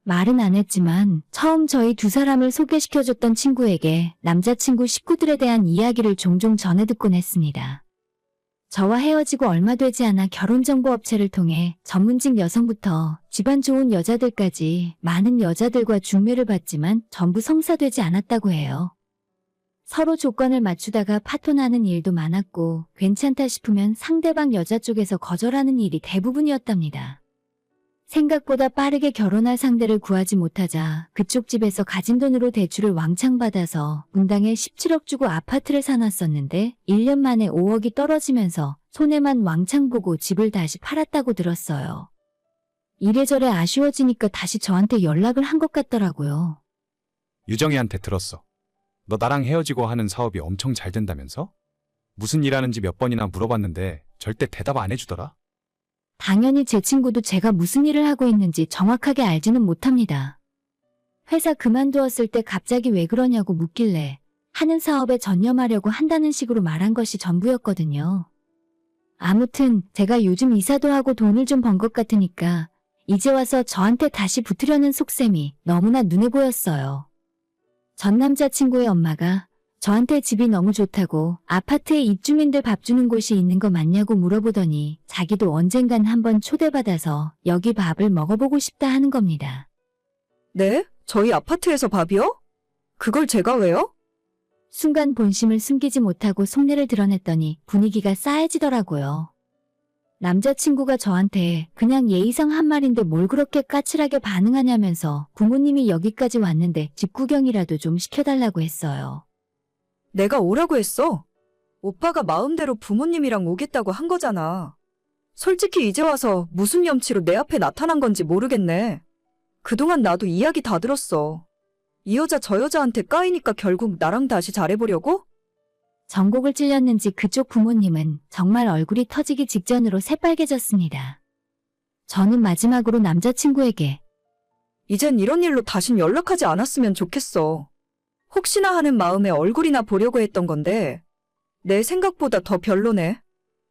말은 안 했지만 처음 저희 두 사람을 소개시켜줬던 친구에게 남자친구 식구들에 대한 이야기를 종종 전해 듣곤 했습니다. 저와 헤어지고 얼마 되지 않아 결혼정보업체를 통해 전문직 여성부터 집안 좋은 여자들까지 많은 여자들과 중매를 받지만 전부 성사되지 않았다고 해요. 서로 조건을 맞추다가 파토나는 일도 많았고 괜찮다 싶으면 상대방 여자 쪽에서 거절하는 일이 대부분이었답니다. 생각보다 빠르게 결혼할 상대를 구하지 못하자 그쪽 집에서 가진 돈으로 대출을 왕창 받아서 분당에 17억 주고 아파트를 사놨었는데 1년 만에 5억이 떨어지면서 손해만 왕창 보고 집을 다시 팔았다고 들었어요. 이래저래 아쉬워지니까 다시 저한테 연락을 한 것 같더라고요. 유정이한테 들었어. 너 나랑 헤어지고 하는 사업이 엄청 잘 된다면서? 무슨 일 하는지 몇 번이나 물어봤는데 절대 대답 안 해주더라? 당연히 제 친구도 제가 무슨 일을 하고 있는지 정확하게 알지는 못합니다. 회사 그만두었을 때 갑자기 왜 그러냐고 묻길래 하는 사업에 전념하려고 한다는 식으로 말한 것이 전부였거든요. 아무튼 제가 요즘 이사도 하고 돈을 좀 번 것 같으니까 이제 와서 저한테 다시 붙으려는 속셈이 너무나 눈에 보였어요. 전 남자친구의 엄마가 저한테 집이 너무 좋다고 아파트에 입주민들 밥 주는 곳이 있는 거 맞냐고 물어보더니 자기도 언젠간 한번 초대받아서 여기 밥을 먹어보고 싶다 하는 겁니다. 네? 저희 아파트에서 밥이요? 그걸 제가 왜요? 순간 본심을 숨기지 못하고 속내를 드러냈더니 분위기가 싸해지더라고요. 남자친구가 저한테 그냥 예의상 한 말인데 뭘 그렇게 까칠하게 반응하냐면서 부모님이 여기까지 왔는데 집 구경이라도 좀 시켜달라고 했어요. 내가 오라고 했어. 오빠가 마음대로 부모님이랑 오겠다고 한 거잖아. 솔직히 이제 와서 무슨 염치로 내 앞에 나타난 건지 모르겠네. 그동안 나도 이야기 다 들었어. 이 여자 저 여자한테 까이니까 결국 나랑 다시 잘해보려고? 전곡을 찔렸는지 그쪽 부모님은 정말 얼굴이 터지기 직전으로 새빨개졌습니다. 저는 마지막으로 남자친구에게 이젠 이런 일로 다신 연락하지 않았으면 좋겠어. 혹시나 하는 마음에 얼굴이나 보려고 했던 건데 내 생각보다 더 별로네.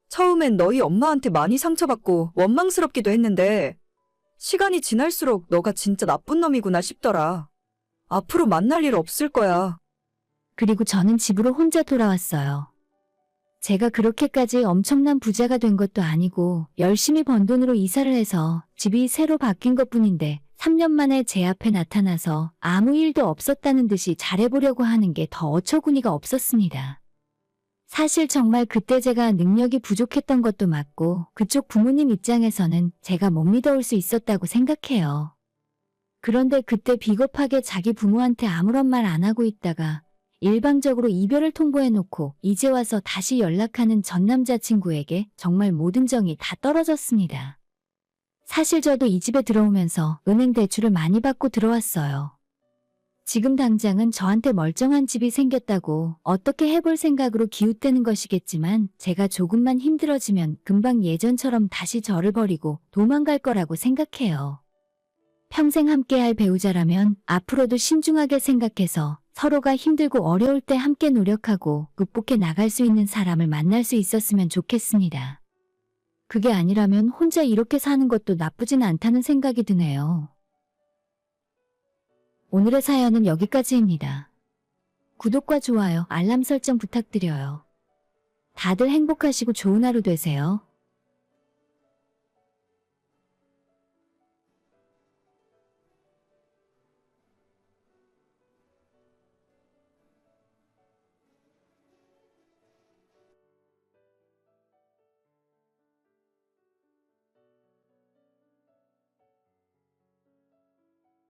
처음엔 너희 엄마한테 많이 상처받고 원망스럽기도 했는데 시간이 지날수록 너가 진짜 나쁜 놈이구나 싶더라. 앞으로 만날 일 없을 거야. 그리고 저는 집으로 혼자 돌아왔어요. 제가 그렇게까지 엄청난 부자가 된 것도 아니고 열심히 번 돈으로 이사를 해서 집이 새로 바뀐 것뿐인데 3년 만에 제 앞에 나타나서 아무 일도 없었다는 듯이 잘해보려고 하는 게 더 어처구니가 없었습니다. 사실 정말 그때 제가 능력이 부족했던 것도 맞고 그쪽 부모님 입장에서는 제가 못 믿어올 수 있었다고 생각해요. 그런데 그때 비겁하게 자기 부모한테 아무런 말 안 하고 있다가 일방적으로 이별을 통보해놓고 이제 와서 다시 연락하는 전 남자친구에게 정말 모든 정이 다 떨어졌습니다. 사실 저도 이 집에 들어오면서 은행 대출을 많이 받고 들어왔어요. 지금 당장은 저한테 멀쩡한 집이 생겼다고 어떻게 해볼 생각으로 기웃대는 것이겠지만 제가 조금만 힘들어지면 금방 예전처럼 다시 저를 버리고 도망갈 거라고 생각해요. 평생 함께할 배우자라면 앞으로도 신중하게 생각해서 서로가 힘들고 어려울 때 함께 노력하고 극복해 나갈 수 있는 사람을 만날 수 있었으면 좋겠습니다. 그게 아니라면 혼자 이렇게 사는 것도 나쁘진 않다는 생각이 드네요. 오늘의 사연은 여기까지입니다. 구독과 좋아요, 알람 설정 부탁드려요. 다들 행복하시고 좋은 하루 되세요.